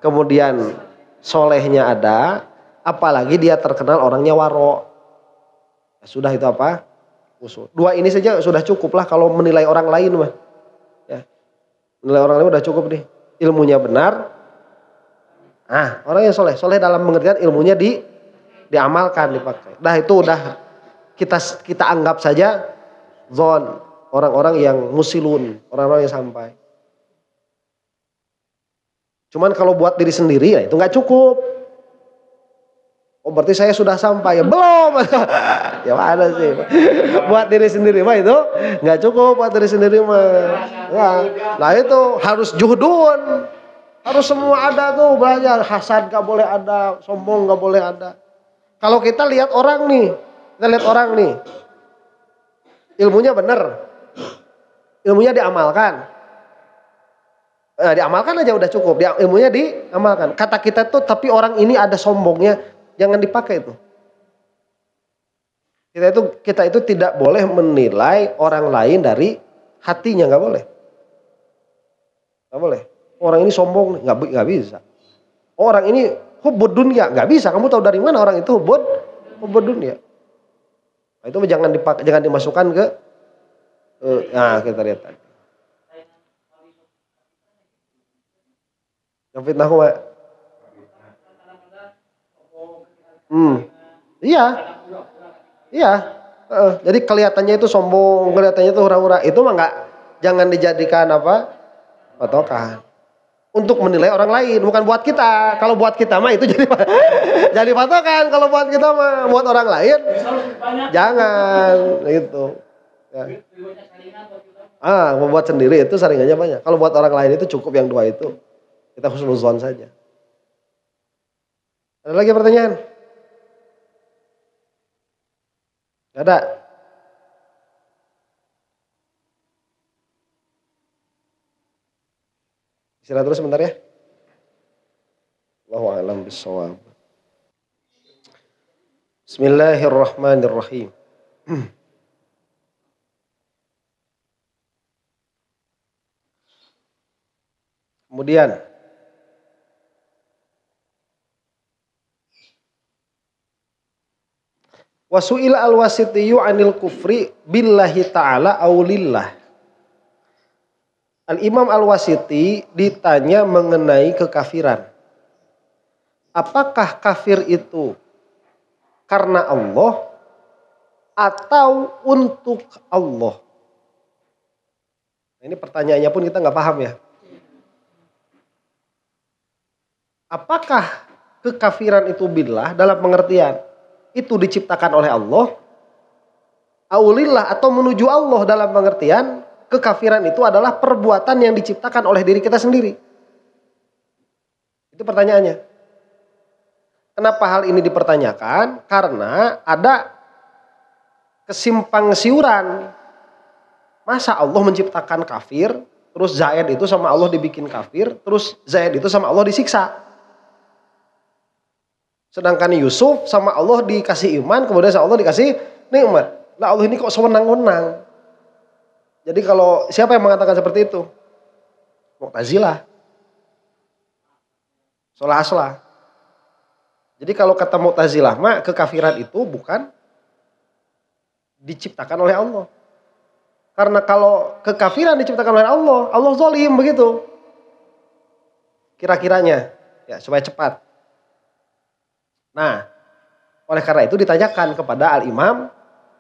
kemudian solehnya ada, apalagi dia terkenal orangnya waro. Ya, sudah itu usul. Dua ini saja sudah cukup lah kalau menilai orang lain mah. Ya. Menilai orang lain udah cukup nih. Ilmunya benar. Orang yang soleh dalam pengertian ilmunya diamalkan, dipakai. Nah itu udah kita anggap saja zon, orang-orang yang musilun, orang-orang yang sampai. Cuman kalau buat diri sendiri ya itu nggak cukup. Oh berarti saya sudah sampai ya belum? Ya mana sih? Buat diri sendiri mah itu nggak cukup buat diri sendiri mah. Ya. Nah itu harus juhdun. Harus semua ada tuh belajar. Hasad gak boleh ada, sombong gak boleh ada. Kalau kita lihat orang nih, ilmunya bener, ilmunya diamalkan. Diamalkan aja udah cukup, ilmunya diamalkan. Kata kita tuh, tapi orang ini ada sombongnya, jangan dipakai itu. Kita itu tidak boleh menilai orang lain dari hatinya, nggak boleh. Nggak boleh. Orang ini sombong, nggak bisa. Orang ini hubbud dunya, nggak bisa. Kamu tahu dari mana orang itu hubbud dunya? Nah, itu jangan dimasukkan ke. Kita lihat tadi. Yang fitnah aku, Pak. Iya. Jadi kelihatannya itu sombong, kelihatannya itu hura-hura. Itu mah jangan dijadikan patokan. Untuk menilai orang lain, bukan buat kita. Kalau buat kita mah itu jadi patokan. Kalau buat kita mah, buat orang lain jangan gitu. Ya. Membuat sendiri itu saringannya banyak. Kalau buat orang lain itu cukup yang dua itu. Kita husnuzon saja. Ada lagi pertanyaan? Gak ada? Istirahat terus sebentar ya. Allahu a'lam bishawab. Bismillahirrahmanirrahim. Kemudian wasu'ila al-wasitiyyu 'anil kufri billahi ta'ala aulillah. Al-Imam Al-Wasiti ditanya mengenai kekafiran. Apakah kafir itu karena Allah atau untuk Allah? Nah, ini pertanyaannya pun kita nggak paham ya. Apakah kekafiran itu billah dalam pengertian itu diciptakan oleh Allah? Aulillah atau menuju Allah dalam pengertian kekafiran itu adalah perbuatan yang diciptakan oleh diri kita sendiri. Itu pertanyaannya. Kenapa hal ini dipertanyakan? Karena ada kesimpang siuran. Masa Allah menciptakan kafir, terus Zaid itu sama Allah dibikin kafir, terus Zaid itu sama Allah disiksa. Sedangkan Yusuf sama Allah dikasih iman, kemudian sama Allah dikasih nikmat. Lah Allah ini kok sewenang-wenang. Jadi kalau siapa yang mengatakan seperti itu? Mu'tazilah. Solah-solah. Jadi kalau kata Mu'tazilah mah kekafiran itu bukan diciptakan oleh Allah. Karena kalau kekafiran diciptakan oleh Allah, Allah zalim begitu. Kira-kiranya, ya supaya cepat. Nah, oleh karena itu ditanyakan kepada Al-Imam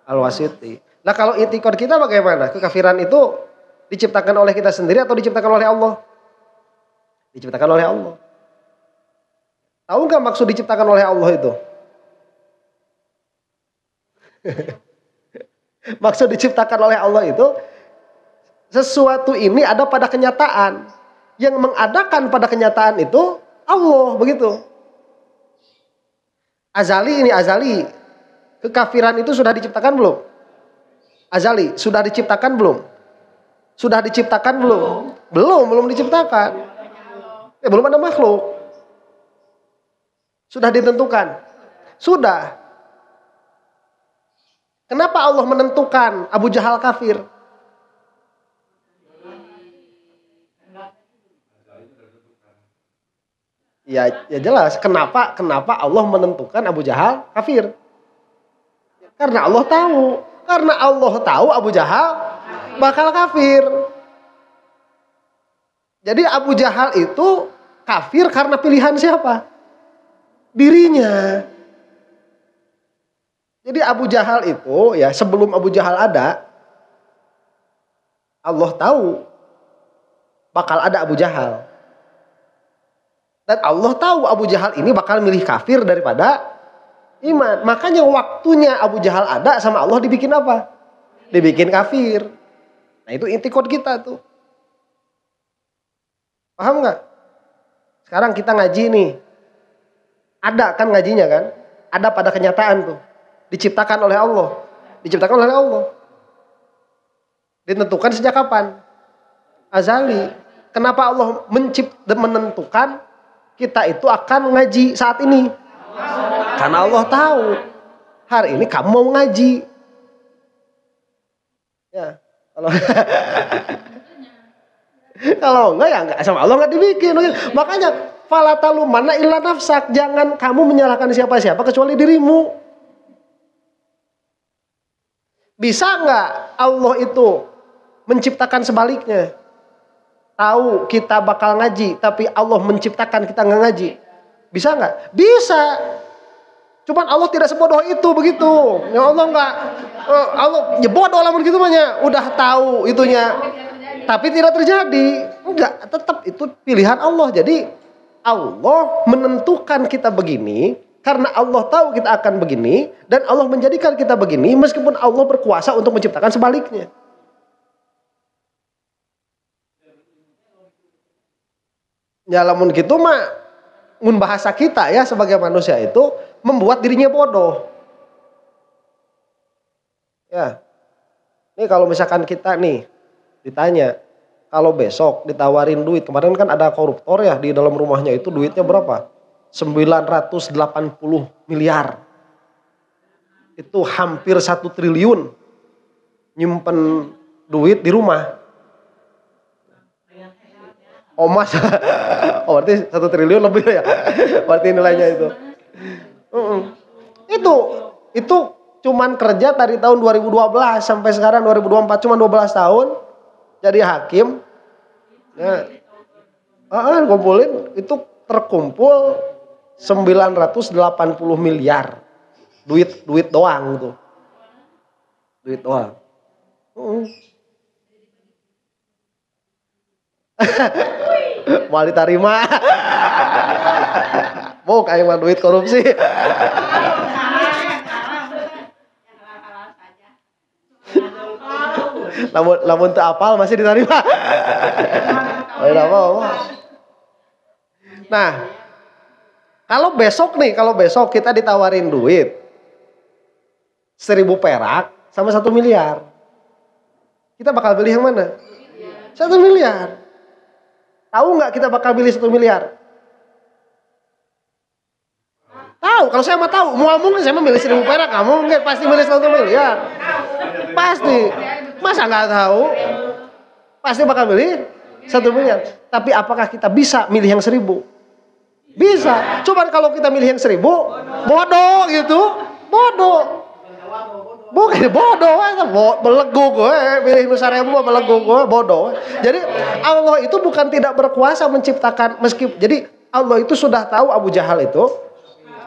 Al-Wasiti. Nah kalau itikad kita bagaimana? Kekafiran itu diciptakan oleh kita sendiri atau diciptakan oleh Allah? Diciptakan oleh Allah. Tahu nggak maksud diciptakan oleh Allah itu? Maksud diciptakan oleh Allah itu sesuatu ini ada pada kenyataan. Yang mengadakan pada kenyataan itu Allah, begitu. Azali ini azali. Kekafiran itu sudah diciptakan belum? Azali, sudah diciptakan belum? Sudah diciptakan belum? Belum diciptakan. Belum ada makhluk. Sudah ditentukan? Sudah. Kenapa Allah menentukan Abu Jahal kafir? Ya jelas. Kenapa Allah menentukan Abu Jahal kafir? Karena Allah tahu. Karena Allah tahu Abu Jahal bakal kafir. Jadi Abu Jahal itu kafir karena pilihan siapa? Dirinya. Jadi Abu Jahal itu ya sebelum Abu Jahal ada, Allah tahu bakal ada Abu Jahal. Dan Allah tahu Abu Jahal ini bakal milih kafir daripada iman. Makanya waktunya Abu Jahal ada sama Allah dibikin apa? Dibikin kafir. Nah itu intikad kita tuh. Paham nggak? Sekarang kita ngaji nih. Ada kan ngajinya kan? Ada pada kenyataan tuh. Diciptakan oleh Allah. Diciptakan oleh Allah. Ditentukan sejak kapan? Azali. Kenapa Allah menentukan kita itu akan ngaji saat ini? Karena Allah tahu hari ini kamu mau ngaji. Ya, kalau enggak ya enggak, sama Allah enggak dibikin. Makanya fala talumana illa nafsak, jangan kamu menyalahkan siapa-siapa kecuali dirimu. Bisa enggak Allah itu menciptakan sebaliknya? Tahu kita bakal ngaji, tapi Allah menciptakan kita enggak ngaji. Bisa enggak? Bisa. Cuman Allah tidak sebodoh itu begitu. Ya Allah enggak. Allah ya bodoh lah begitu banyak. Udah tahu itunya. Tapi tidak terjadi. Enggak, tetap itu pilihan Allah. Jadi Allah menentukan kita begini karena Allah tahu kita akan begini dan Allah menjadikan kita begini meskipun Allah berkuasa untuk menciptakan sebaliknya. Ya lamun gitu mah mun bahasa kita ya sebagai manusia itu membuat dirinya bodoh. Ya. Ini kalau misalkan kita nih ditanya, kalau besok ditawarin duit, kemarin kan ada koruptor ya di dalam rumahnya itu duitnya berapa? 980 miliar. Itu hampir 1 triliun nyimpen duit di rumah. Oh mas, oh berarti 1 triliun lebih ya, berarti nilainya itu. Itu cuman kerja dari tahun 2012 sampai sekarang 2024, cuma 12 tahun jadi hakim. Ya, kumpulin itu terkumpul 980 miliar duit doang tuh. Duit doang. Mau diterima. Mau kayak mah duit korupsi. Lamun teu apal masih diterima. Nah, kalau besok kita ditawarin duit 1.000 perak sama 1 miliar. Kita bakal pilih yang mana? 1 miliar. Tahu nggak kita bakal pilih 1 miliar? Tahu, kalau saya mah tahu. Mau mungkin saya milih 1.000 perak, nggak mungkin pasti milih 1 miliar. Pasti. Masa nggak tahu? Pasti bakal milih 1 miliar. Tapi apakah kita bisa milih yang 1.000? Bisa. Coba kalau kita milih yang 1.000, bodoh gitu. Bodoh. Bukan bodoh, belegu gue, milih nu 1.000 belegu gue, bodoh. Jadi Allah itu bukan tidak berkuasa menciptakan jadi Allah itu sudah tahu Abu Jahal itu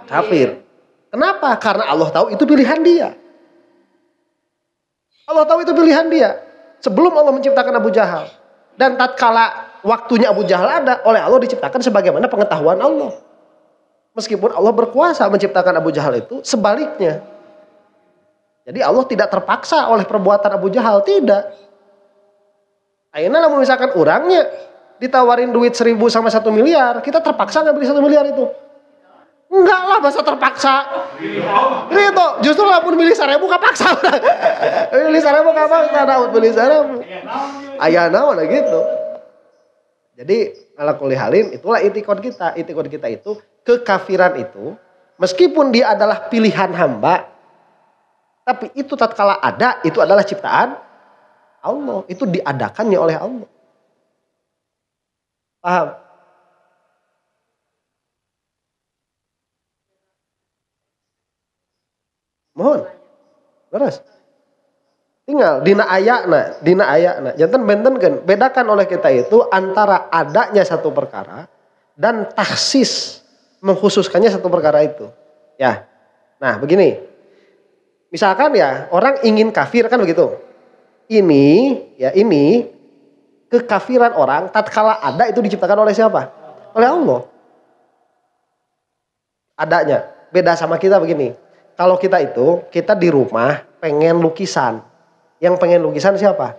kafir. Kenapa? Karena Allah tahu itu pilihan dia. Allah tahu itu pilihan dia sebelum Allah menciptakan Abu Jahal. Dan tatkala waktunya Abu Jahal ada, oleh Allah diciptakan sebagaimana pengetahuan Allah. Meskipun Allah berkuasa menciptakan Abu Jahal itu, sebaliknya. Jadi Allah tidak terpaksa oleh perbuatan Abu Jahal, tidak. Ayeuna lamun misalkan orangnya ditawarin duit 1.000 sama 1 miliar, kita terpaksa nggak beli 1 miliar itu? Enggak lah, masa terpaksa. Gitu, justru lamun milih 1.000 kapaksa. Milih 1.000 kapaksa, daud beli 1.000. Ayeuna mana gitu. Jadi ala kulli halin itulah itikad kita. Itikad kita itu kekafiran itu meskipun dia adalah pilihan hamba, tapi itu tatkala ada, itu adalah ciptaan Allah. Itu diadakannya oleh Allah. Paham? Mohon. Terus. Tinggal dina ayana. Janten bentenkeun, bedakan oleh kita itu antara adanya satu perkara dan taksis mengkhususkannya satu perkara itu. Ya. Nah, begini. Misalkan ya, orang ingin kafir kan begitu. Ini kekafiran orang tatkala ada itu diciptakan oleh siapa? Oleh Allah. Adanya. Beda sama kita begini. Kalau kita di rumah pengen lukisan. Yang pengen lukisan siapa?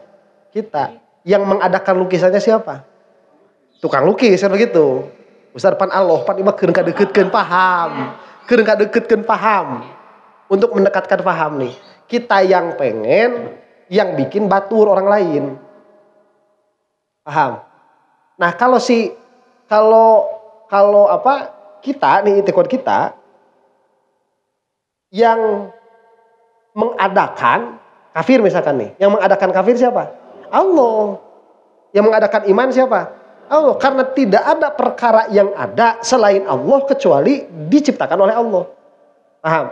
Kita. Yang mengadakan lukisannya siapa? Tukang lukis kan begitu. Ustaz pan Allah, pan imah keur kadeukeutkeun paham. Keur kadeukeutkeun paham. Untuk mendekatkan paham nih. Kita yang pengen, yang bikin batur orang lain. Paham? Nah, kita nih itikad kita yang mengadakan kafir misalkan nih. Yang mengadakan kafir siapa? Allah. Yang mengadakan iman siapa? Allah. Karena tidak ada perkara yang ada selain Allah kecuali diciptakan oleh Allah. Paham?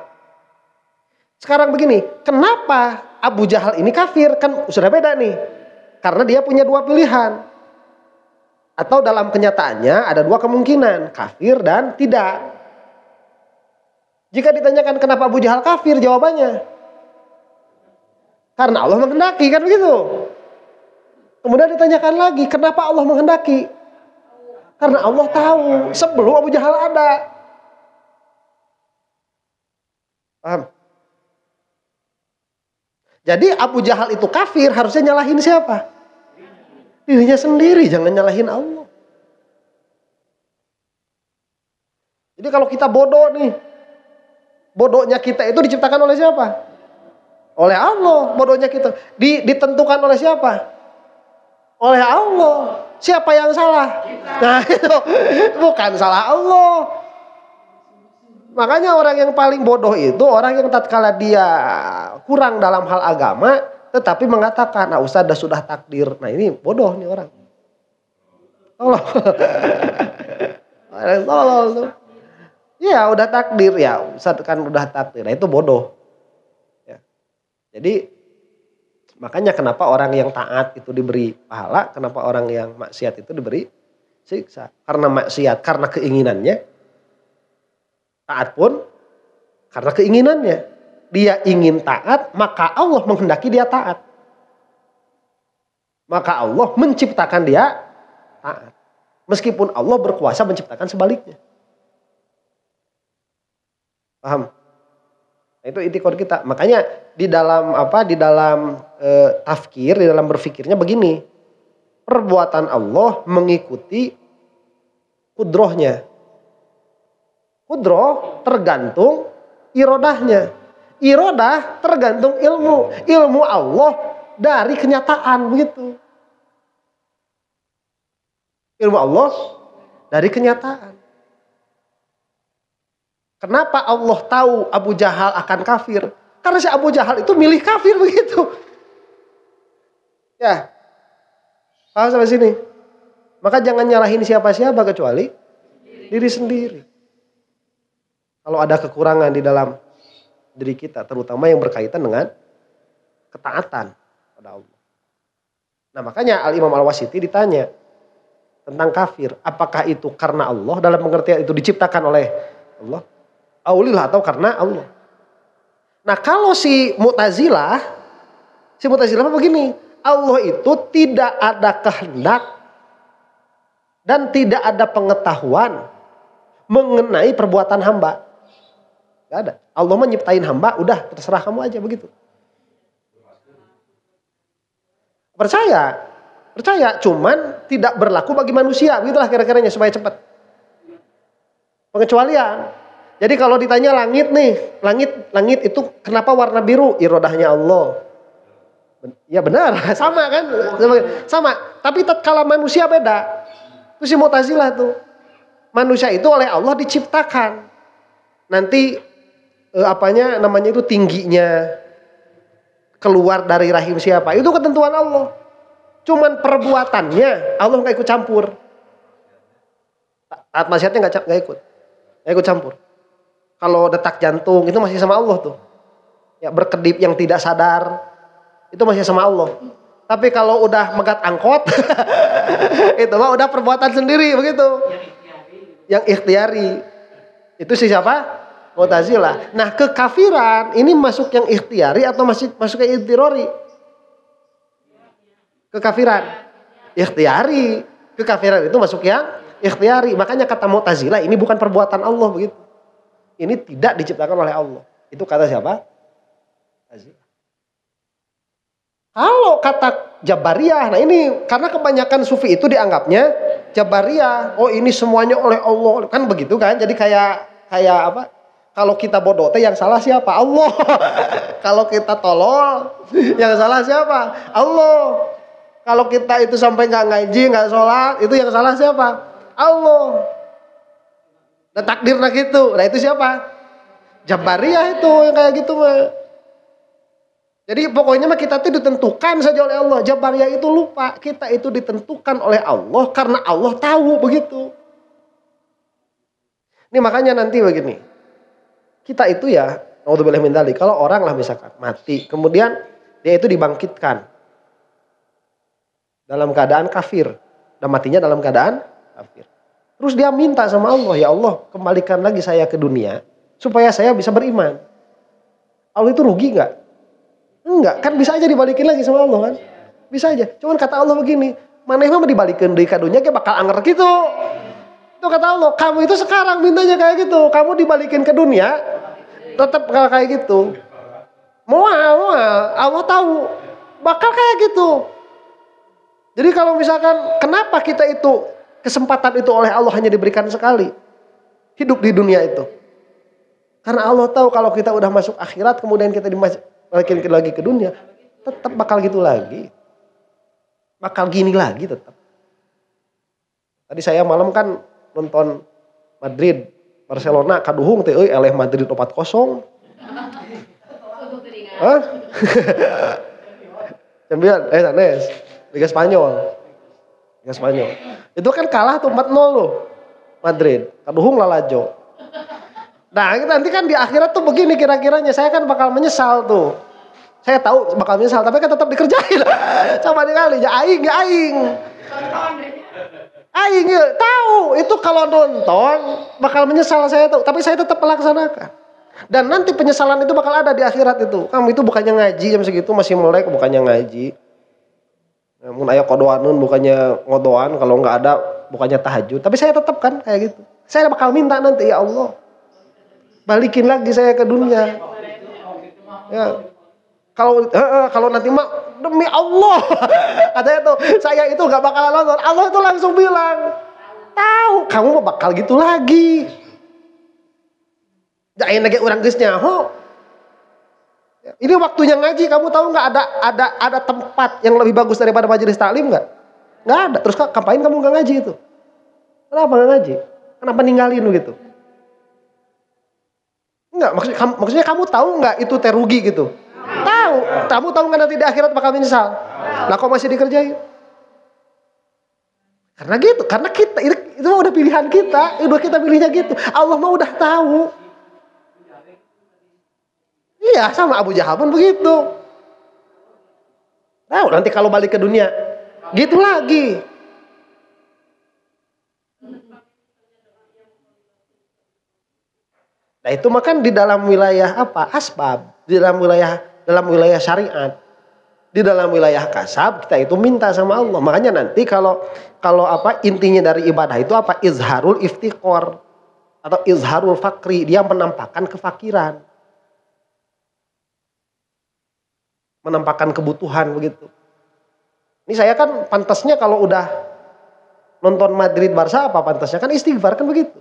Sekarang begini, kenapa Abu Jahal ini kafir? Kan sudah beda nih. Karena dia punya 2 pilihan. Atau dalam kenyataannya ada 2 kemungkinan. Kafir dan tidak. Jika ditanyakan kenapa Abu Jahal kafir, jawabannya karena Allah menghendaki, kan begitu. Kemudian ditanyakan lagi, kenapa Allah menghendaki? Karena Allah tahu sebelum Abu Jahal ada. Paham? Jadi Abu Jahal itu kafir, harusnya nyalahin siapa? Dirinya sendiri, jangan nyalahin Allah. Jadi kalau kita bodoh nih, bodohnya kita itu diciptakan oleh siapa? Oleh Allah. Bodohnya kita ditentukan oleh siapa? Oleh Allah. Siapa yang salah? Nah itu bukan salah Allah. Makanya orang yang paling bodoh itu orang yang tatkala dia kurang dalam hal agama tetapi mengatakan, nah Ustaz sudah takdir. Nah ini bodoh nih orang. Tolong. Ya udah takdir ya, Ustaz kan udah takdir. Nah itu bodoh. Ya. Jadi makanya kenapa orang yang taat itu diberi pahala, kenapa orang yang maksiat itu diberi siksa? Karena maksiat karena keinginannya, taat pun karena keinginannya. dia ingin taat, maka Allah menghendaki dia taat. Maka Allah menciptakan dia taat. Meskipun Allah berkuasa menciptakan sebaliknya. Paham? Nah, itu itikad kita. Makanya di dalam tafkir, di dalam berfikirnya begini. Perbuatan Allah mengikuti kudrohnya. Kudroh tergantung irodahnya. Irodah tergantung ilmu. Ilmu Allah dari kenyataan, begitu. Ilmu Allah dari kenyataan. Kenapa Allah tahu Abu Jahal akan kafir? Karena si Abu Jahal itu milih kafir, begitu. Ya. Paham sampai sini? Maka jangan nyalahin siapa-siapa kecuali diri sendiri. Kalau ada kekurangan di dalam diri kita, terutama yang berkaitan dengan ketaatan pada Allah. Nah, makanya Al-Imam Al-Wasiti ditanya tentang kafir. Apakah itu karena Allah, dalam pengertian itu diciptakan oleh Allah? Aulilah atau karena Allah? Nah, kalau si Mu'tazilah begini. Allah itu tidak ada kehendak dan tidak ada pengetahuan mengenai perbuatan hamba. Gak ada. Allah menyiptain hamba, udah terserah kamu aja, begitu. Percaya, cuman tidak berlaku bagi manusia, begitulah kira-kiranya supaya cepat. Pengecualian. Jadi kalau ditanya langit nih, langit itu kenapa warna biru? Irodahnya Allah. Ya benar, sama kan? Sama. Tapi tatkala manusia beda. Itu si Mu'tazilah tuh. Manusia itu oleh Allah diciptakan. Nanti itu tingginya keluar dari rahim siapa? Itu ketentuan Allah. Cuman perbuatannya Allah nggak ikut campur. Taat maksiatnya nggak ikut campur. Kalau detak jantung itu masih sama Allah tuh. Ya berkedip yang tidak sadar itu masih sama Allah. Tapi kalau udah megat angkot itu mah udah perbuatan sendiri, begitu. Yang ikhtiari. Itu siapa? Mu'tazilah. Nah, kekafiran ini masuk yang ikhtiari atau masuk yang idtirori? Kekafiran ikhtiari. Kekafiran itu masuk yang ikhtiari. Makanya kata Mu'tazilah ini bukan perbuatan Allah, begitu. Ini tidak diciptakan oleh Allah. Itu kata siapa? Mu'tazilah. Kalau kata Jabariyah, nah ini karena kebanyakan sufi itu dianggapnya Jabariyah. Oh, ini semuanya oleh Allah, kan begitu kan? Jadi kayak apa? Kalau kita bodoh teh yang salah siapa? Allah. Kalau kita tolol, yang salah siapa? Allah. Kalau kita itu sampai nggak ngaji, nggak sholat, itu yang salah siapa? Allah. Nah, takdirnya gitu. Nah, itu siapa? Jabariyah itu yang kayak gitu mah. Jadi pokoknya mah kita itu ditentukan saja oleh Allah. Jabariyah itu lupa. Kita itu ditentukan oleh Allah karena Allah tahu, begitu. Ini makanya nanti begini. Kita itu ya, naudzubillah min dzalik, kalau orang lah misalkan mati, kemudian dia itu dibangkitkan dalam keadaan kafir, dan matinya dalam keadaan kafir. Terus dia minta sama Allah, ya Allah kembalikan lagi saya ke dunia supaya saya bisa beriman. Allah itu rugi nggak? Enggak, kan bisa aja dibalikin lagi sama Allah kan? Bisa aja. Cuman kata Allah begini, maneh mah dibalikin di kadunya kayak bakal anger gitu. Itu kata Allah, kamu itu sekarang mintanya kayak gitu. Kamu dibalikin ke dunia, tetap kayak gitu. Mual. Allah tahu, bakal kayak gitu. Jadi kalau misalkan, kenapa kita itu, kesempatan itu oleh Allah hanya diberikan sekali. Hidup di dunia itu. Karena Allah tahu kalau kita udah masuk akhirat, kemudian kita dibalikin lagi ke dunia, tetap bakal gitu lagi. Bakal gini lagi tetap. Tadi saya malam kan nonton Madrid Barcelona kaduhung teh euy eleh Madrid 4-0. Hah? Champions sanes Liga Spanyol. Itu kan kalah tuh 4-0 loh. Madrid. Kaduhung lalajo. Nah, nanti kan di akhirat tuh begini kira-kiranya, saya kan bakal menyesal tuh. Saya tahu bakal menyesal, tapi kan tetap dikerjain. Sama dikali, ya aing. Aing tahu itu kalau nonton bakal menyesal saya tahu, tapi saya tetap melaksanakan. Dan nanti penyesalan itu bakal ada di akhirat itu. Kamu itu bukannya ngaji jam segitu masih melek, bukannya ngaji. Namun ayah kodoanun bukannya ngodoan, kalau nggak ada bukannya tahajud. Tapi saya tetap kan kayak gitu. Saya bakal minta nanti, ya Allah, balikin lagi saya ke dunia. Ya. Kalau nanti mah demi Allah katanya tuh saya itu nggak bakalan nonton. Allah itu langsung bilang, tahu kamu mau bakal gitu lagi. Jangan lagi orang geusnya, ini waktunya ngaji. Kamu tahu nggak ada tempat yang lebih bagus daripada majelis taklim nggak? Nggak ada. Terus ngapain kamu nggak ngaji itu? Kenapa nggak ngaji? Kenapa ninggalin gitu? Enggak, maksudnya kamu tahu nggak itu terugi gitu? Tahu. Kamu tahu nggak nanti di akhirat bakal menyesal? Lah kok masih dikerjain? Karena gitu, karena kita itu udah pilihan kita, udah kita pilihnya gitu. Allah mah udah tahu. Iya, sama Abu Jahal pun begitu. Tahu nanti kalau balik ke dunia, gitu lagi. Nah itu makan di dalam wilayah apa? Asbab, di dalam wilayah syariat. Di dalam wilayah kasab kita itu minta sama Allah. Makanya nanti kalau apa intinya dari ibadah itu apa? Izharul iftiqor atau izharul fakri, dia menampakkan kefakiran. Menampakkan kebutuhan begitu. Ini saya kan pantasnya kalau udah nonton Madrid Barca apa pantasnya kan istighfar kan begitu.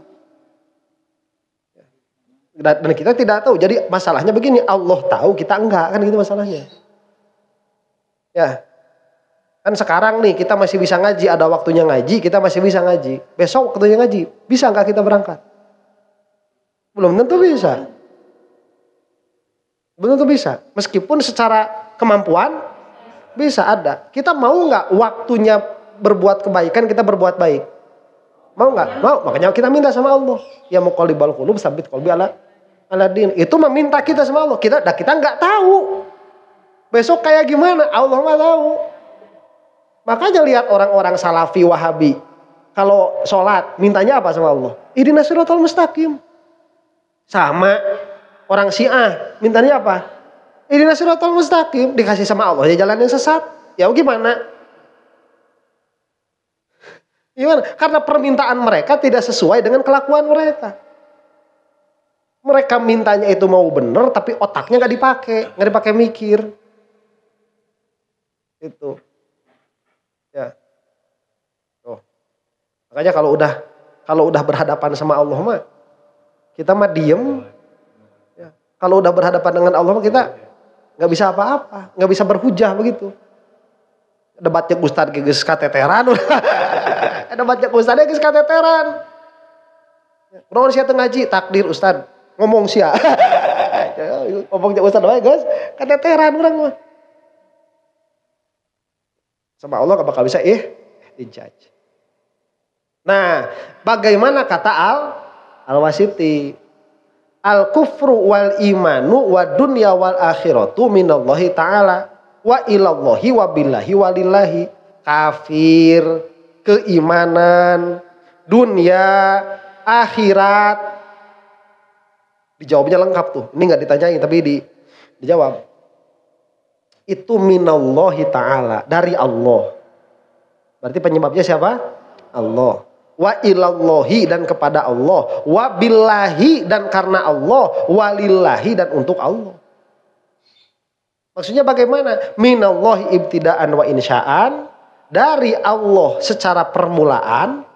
Dan kita tidak tahu. Jadi masalahnya begini, Allah tahu kita enggak kan gitu masalahnya. Ya. Kan sekarang nih kita masih bisa ngaji, ada waktunya ngaji, kita masih bisa ngaji. Besok waktunya ngaji, bisa enggak kita berangkat? Belum tentu bisa. Belum tentu bisa. Meskipun secara kemampuan bisa ada. Kita mau nggak waktunya berbuat kebaikan kita berbuat baik? Mau nggak? Mau. Makanya kita minta sama Allah. Ya muqallibal qulub tsabit qalbi ala din. Itu meminta kita sama Allah. Kita nggak tahu. Besok kayak gimana? Allah mah tahu. Makanya lihat orang-orang salafi wahabi. Kalau sholat mintanya apa sama Allah? Ihdinas siratal mustaqim. Sama orang Syiah mintanya apa? Ihdinas siratal mustaqim, dikasih sama Allah ya jalan yang sesat. Ya gimana? Gimana? Karena permintaan mereka tidak sesuai dengan kelakuan mereka. Mereka mintanya itu mau bener tapi otaknya nggak dipakai mikir. Itu. Ya. Oh. Makanya kalau udah berhadapan sama Allah mah kita mah diem. Ya. Kalau udah berhadapan dengan Allah mah kita nggak bisa apa-apa, nggak bisa berhujah begitu. Debatnya Ustadz geus kateteran. Debatnya Ustadz geus kateteran. Kunaon sia teu ngaji takdir Ustadz ngomong sia. Ngomongnya Ustadz wae geus kateteran urang mah. Sama Allah gak bakal bisa dijudge. Nah, bagaimana kata Al-Wasiti? Al-kufru wal imanu wa dunya wal akhiratu minallahi ta'ala wa ilallahi wa billahi walillahi. Kafir, keimanan, dunia, akhirat. Dijawabnya lengkap tuh. Ini gak ditanyain tapi dijawab. Itu minallahi ta'ala, dari Allah. Berarti penyebabnya siapa? Allah. Wa ilallahi, dan kepada Allah. Wa billahi, dan karena Allah. Walillahi, dan untuk Allah. Maksudnya bagaimana? Minallahi ibtidaan wa insya'an, dari Allah secara permulaan.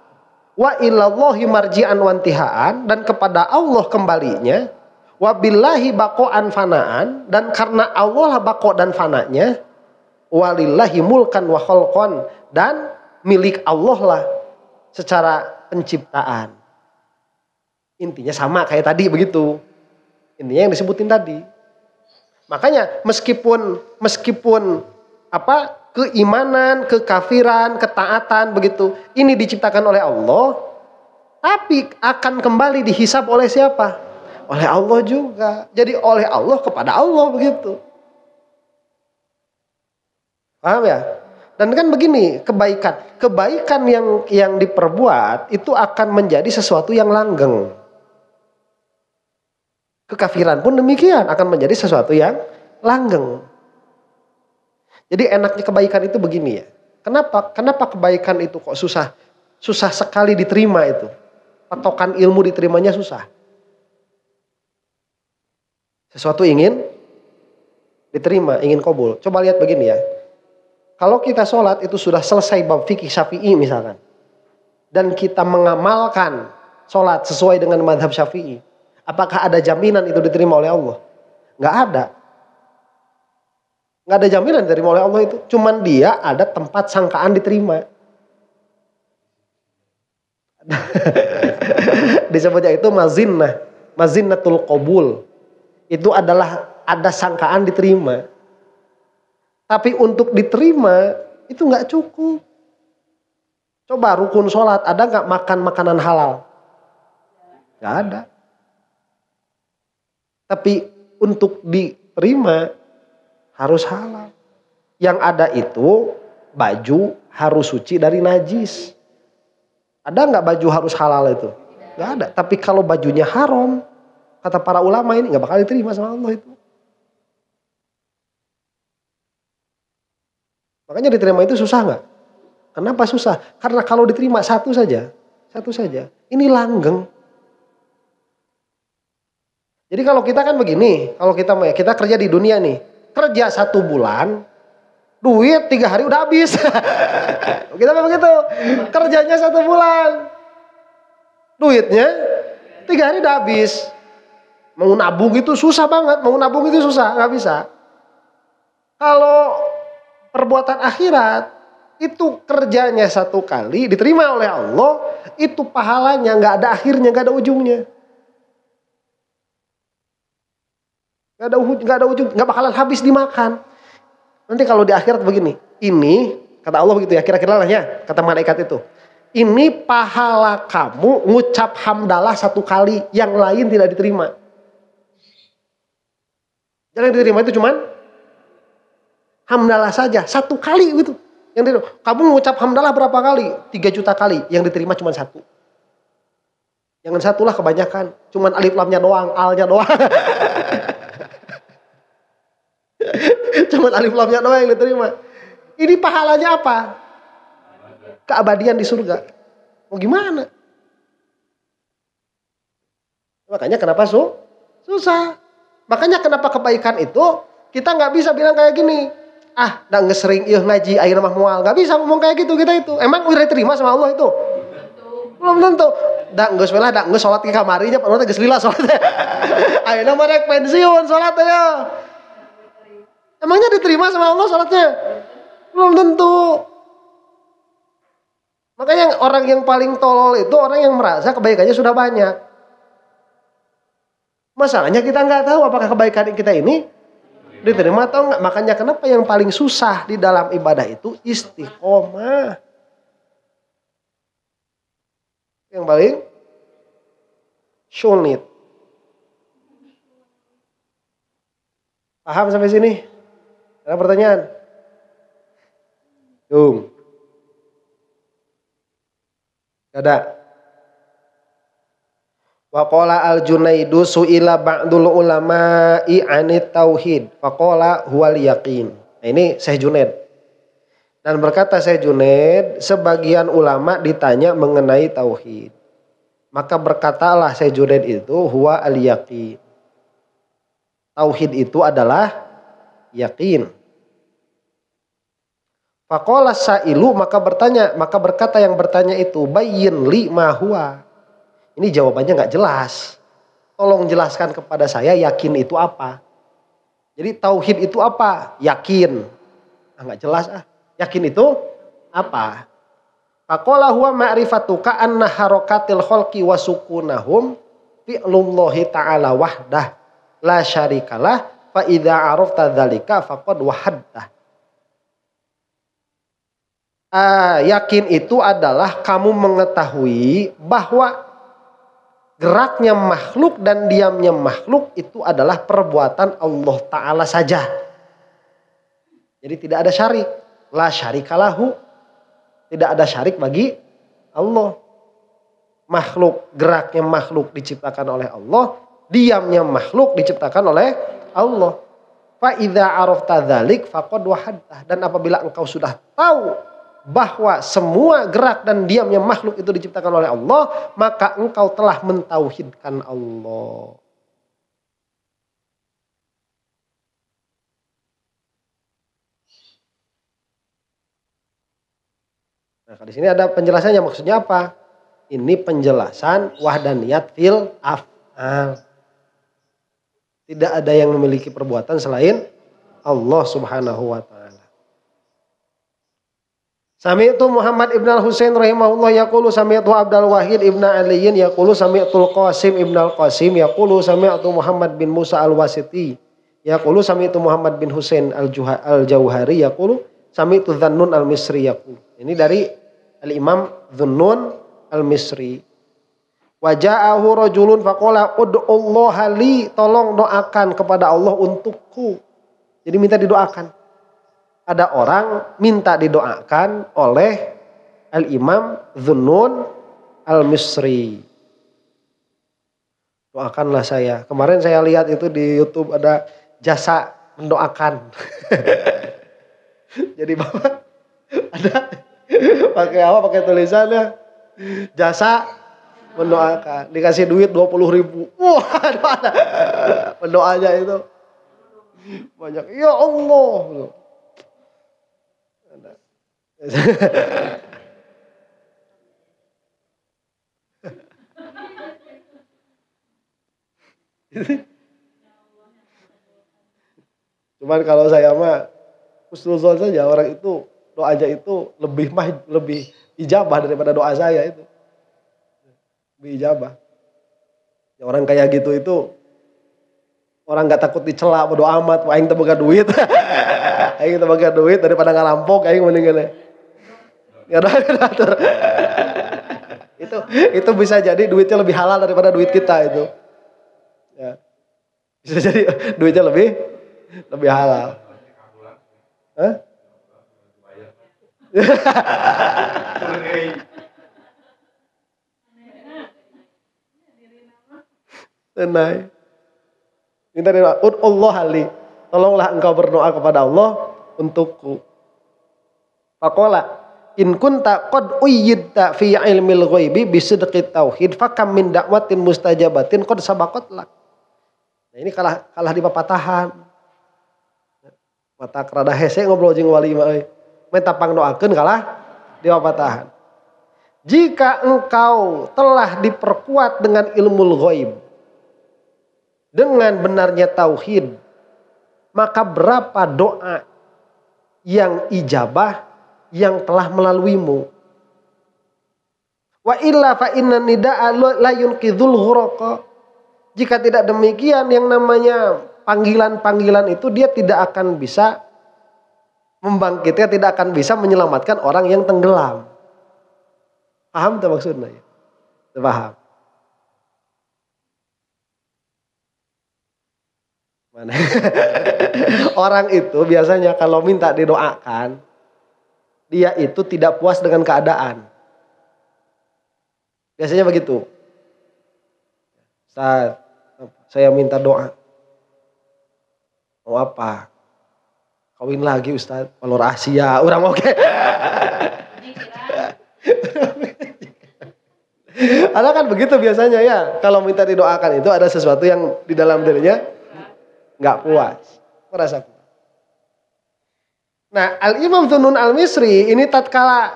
Wa ilallahi marji'an wa intihaan, dan kepada Allah kembalinya. Wabillahi bako'an fanaan, dan karena Allah lah bako dan fananya. Walillahi mulkan wa khalqan, dan milik Allah lah secara penciptaan. Intinya sama kayak tadi begitu. Intinya yang disebutin tadi. Makanya meskipun apa keimanan, kekafiran, ketaatan begitu, ini diciptakan oleh Allah, tapi akan kembali dihisab oleh siapa? Oleh Allah juga. Jadi oleh Allah kepada Allah begitu. Paham ya? Dan kan begini, kebaikan yang diperbuat itu akan menjadi sesuatu yang langgeng. Kekafiran pun demikian akan menjadi sesuatu yang langgeng. Jadi enaknya kebaikan itu begini ya. Kenapa kebaikan itu kok susah sekali diterima itu. Patokan ilmu diterimanya susah. Sesuatu ingin diterima, ingin qabul. Coba lihat begini ya. Kalau kita sholat itu sudah selesai bab fikih Syafi'i misalkan. Dan kita mengamalkan sholat sesuai dengan mazhab Syafi'i. Apakah ada jaminan itu diterima oleh Allah? Nggak ada. Nggak ada jaminan diterima oleh Allah itu. Cuman dia ada tempat sangkaan diterima. Disebutnya itu mazinnah. Mazinnatul qabul. Itu adalah ada sangkaan diterima. Tapi untuk diterima itu nggak cukup. Coba rukun sholat, ada nggak makan makanan halal? Nggak ada. Tapi untuk diterima harus halal. Yang ada itu baju harus suci dari najis. Ada nggak baju harus halal itu? Nggak ada. Tapi kalau bajunya haram, kata para ulama ini nggak bakal diterima sama Allah itu. Makanya diterima itu susah nggak? Kenapa susah? Karena kalau diterima satu saja. Ini langgeng. Jadi kalau kita kan begini, kalau kita kerja di dunia nih, kerja 1 bulan, duit 3 hari udah habis. Kita begitu, kerjanya 1 bulan, duitnya 3 hari udah habis. Mau nabung itu susah banget, nggak bisa. Kalau perbuatan akhirat, itu kerjanya 1 kali, diterima oleh Allah, itu pahalanya nggak ada akhirnya, nggak ada ujungnya. Gak ada ujung, gak bakalan habis dimakan. Nanti kalau di akhirat begini, ini kata Allah begitu ya, kira-kira lah ya, kata malaikat itu. Ini pahala kamu ngucap hamdalah 1 kali, yang lain tidak diterima. Jadi yang diterima itu cuman hamdalah saja, 1 kali gitu. Kamu ngucap hamdalah berapa kali? 3 juta kali, yang diterima cuma 1. Jangan 1 lah kebanyakan, cuman alif lamnya doang, alnya doang. Cuman alif lamnya doang yang diterima. Ini pahalanya apa? Keabadian di surga. Mau gimana? Makanya kenapa susah? Makanya kenapa kebaikan itu kita nggak bisa bilang kayak gini. Dah ngesering ngaji air mah mual. Nggak bisa ngomong kayak gitu kita itu. Emang udah diterima sama Allah itu? Belum tentu. Nggak sebelah, nggak sholat ke kamarinya, penuh nggak selila sholatnya. Ayo mah rek pensiun sholatnya. Emangnya diterima sama Allah sholatnya? Belum tentu. Makanya orang yang paling tolol itu orang yang merasa kebaikannya sudah banyak. Masalahnya kita nggak tahu apakah kebaikan kita ini diterima atau enggak. Makanya kenapa yang paling susah di dalam ibadah itu istiqomah. Yang paling sulit. Paham sampai sini? Ada pertanyaan? Dung. Ada. Wa qala al-Junaidu su'ila ba'dul ulama'i 'anit tauhid. Fa qala huwal yaqin. Nah, ini Syekh Junaid. Dan berkata Syekh Junaid, sebagian ulama ditanya mengenai tauhid. Maka berkatalah Syekh Junaid itu huwa al-yaqin. Tauhid itu adalah yakin. Faqala sa'ilu, maka berkata yang bertanya itu, bayyin li ma huwa. Ini jawabannya nggak jelas. Tolong jelaskan kepada saya yakin itu apa. Jadi tauhid itu apa? Yakin. Nggak jelas Yakin itu apa? Faqala huwa ma'rifatu ka'anna harakatil khalqi wa sukunahum fi'lullahi ta'ala wahdah la syarikalah fa idza arafta dzalika faqad wahaddah. Yakin itu adalah kamu mengetahui bahwa geraknya makhluk dan diamnya makhluk itu adalah perbuatan Allah Ta'ala saja. Jadi tidak ada syarik. La syarikalahu. Tidak ada syarik bagi Allah. Makhluk, geraknya makhluk diciptakan oleh Allah. Diamnya makhluk diciptakan oleh Allah. Fa idza arafta dzalik faqad wahadta. Dan apabila engkau sudah tahu bahwa semua gerak dan diamnya makhluk itu diciptakan oleh Allah, maka engkau telah mentauhidkan Allah. Nah, di sini ada penjelasannya, maksudnya apa? Ini penjelasan wahdaniyat fil af'al. Tidak ada yang memiliki perbuatan selain Allah Subhanahu wa taala. Sami'tu Muhammad ibn al-Husain rahimahullah yaqulu sami'tu Abdul Wahid ibn Aliyin yaqulu sami'tu al-Qasim ibn al-Qasim yaqulu sami'tu Muhammad bin Musa al-Wasiti yaqulu sami'tu Muhammad bin Husain al-Jauhari yaqulu sami'tu Dhannun al-Misri yaqulu. Ini dari al-Imam Dhunnun al-Misri. Waja'ahu rajulun faqala ud'ullaha li, tolong doakan kepada Allah untukku. Jadi minta didoakan. Ada orang minta didoakan oleh al-Imam Dhunnun al-Misri. Doakanlah saya. Kemarin saya lihat itu di YouTube ada jasa mendoakan. Jadi Bapak ada pakai apa? Pakai tulisannya jasa mendoakan, dikasih duit 20.000. Wah, ada. Pendoanya itu banyak. Ya Allah. Cuman kalau saya mah husnuzon saja, orang itu doanya itu lebih ijabah daripada doa saya itu. Bijabah. Ya, orang kayak gitu itu orang nggak takut dicela bodo amat, aing teu boga duit. Aing teu boga duit daripada ngalampok aing mendingan. Ya atur. Itu bisa jadi duitnya lebih halal daripada duit kita itu. Ya. Bisa jadi duitnya lebih halal. Hah? Tenai. Minta doa, Allah ali. Tolonglah engkau berdoa kepada Allah untukku. Faqala in kunta qad uyyidta fi ilmil ghaibi bi sidqit tauhid fakam min da'watin mustajabatin qad sabaqat lak. Nah, ini kalah di papatahan. Mata kerada hese ngobrol jeung wali mah euy. Men tapang doakeun kalah di papatahan. Jika engkau telah diperkuat dengan ilmu ghaib, dengan benarnya tauhid, maka berapa doa yang ijabah yang telah melaluimu. Wa illa fa inna nida'a la yunqidhul ghuraqa. Jika tidak demikian, yang namanya panggilan-panggilan itu dia tidak akan bisa membangkitkan, tidak akan bisa menyelamatkan orang yang tenggelam. Paham tak maksudnya? Paham. Mana? Orang itu biasanya kalau minta didoakan, dia itu tidak puas dengan keadaan. Biasanya begitu. Ustaz, saya minta doa. Mau apa? Kawin lagi Ustaz, kalau rahasia, orang oke. Ada kan begitu biasanya ya. Kalau minta didoakan itu ada sesuatu yang di dalam dirinya nggak puas, merasa puas. Nah, Al-Imam Dhunnun al-Misri ini tatkala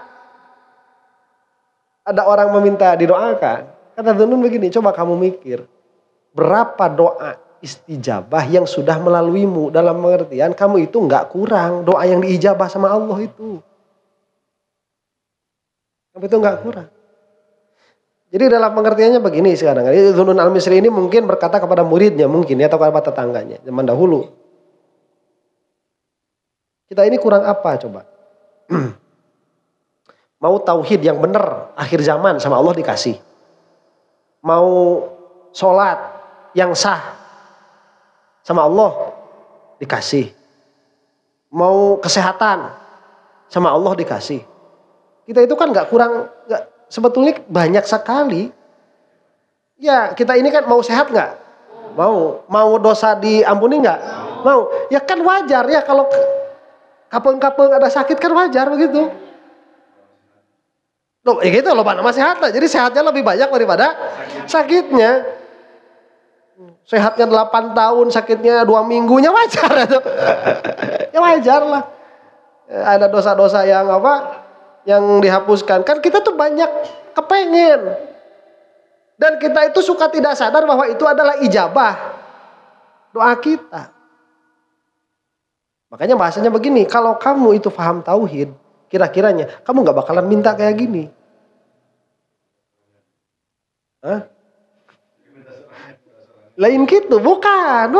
ada orang meminta didoakan, kata Dhunnun begini, coba kamu mikir, berapa doa istijabah yang sudah melaluimu, dalam pengertian kamu itu nggak kurang doa yang diijabah sama Allah itu. Kamu itu nggak kurang. Jadi dalam pengertiannya begini sekarang. Dhunnun al-Misri ini mungkin berkata kepada muridnya mungkin ya, atau kepada tetangganya zaman dahulu. Kita ini kurang apa coba? Mau tauhid yang benar akhir zaman sama Allah dikasih. Mau sholat yang sah sama Allah dikasih. Mau kesehatan sama Allah dikasih. Kita itu kan nggak kurang, nggak, sebetulnya banyak sekali. Ya kita ini kan mau sehat nggak? Mau dosa diampuni nggak? Mau. Ya kan wajar ya kalau kapeng-kapeng ada sakit kan wajar begitu. Loh, ya gitu loh Pak, nama sehat lah. Jadi sehatnya lebih banyak daripada sakitnya. Sehatnya 8 tahun, sakitnya 2 minggunya wajar itu. Ya wajar lah. Ada dosa-dosa yang apa? Yang dihapuskan. Kan kita tuh banyak kepengen. Dan kita itu suka tidak sadar bahwa itu adalah ijabah doa kita. Makanya bahasanya begini, kalau kamu itu paham tauhid, kira-kiranya kamu gak bakalan minta kayak gini. Hah? Lain gitu, bukan.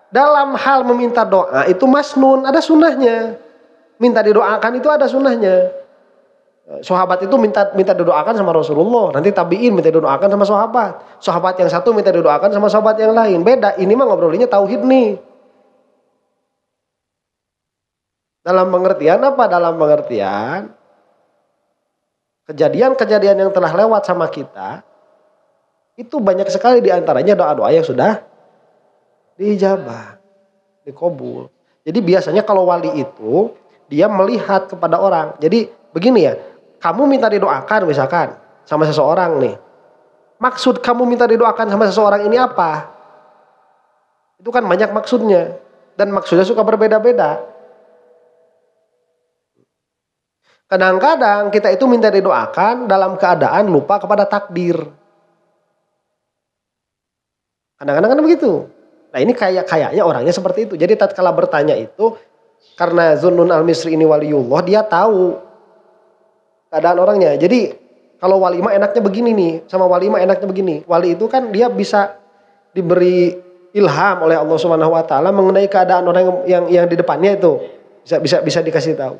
Dalam hal meminta doa itu masnun, ada sunnahnya. Minta didoakan itu ada sunnahnya. Sahabat itu minta didoakan sama Rasulullah. Nanti tabiin minta didoakan sama sahabat. Sahabat yang satu minta didoakan sama sahabat yang lain. Beda, ini mah ngobrolinnya tauhid nih. Dalam pengertian apa? Dalam pengertian kejadian-kejadian yang telah lewat sama kita itu banyak sekali diantaranya doa-doa yang sudah diijabah, dikabul. Jadi biasanya kalau wali itu dia melihat kepada orang. Jadi begini ya, kamu minta didoakan misalkan sama seseorang nih. Maksud kamu minta didoakan sama seseorang ini apa? Itu kan banyak maksudnya. Dan maksudnya suka berbeda-beda. Kadang-kadang kita itu minta didoakan dalam keadaan lupa kepada takdir. Kadang-kadang kan begitu. Nah ini kayaknya orangnya seperti itu. Jadi tatkala bertanya itu, karena Zunnun al-Misri ini waliullah, dia tahu keadaan orangnya. Jadi kalau wali mah enaknya begini nih, sama wali mah enaknya begini. Wali itu kan dia bisa diberi ilham oleh Allah Subhanahu wa taala mengenai keadaan orang yang di depannya itu. Bisa dikasih tahu.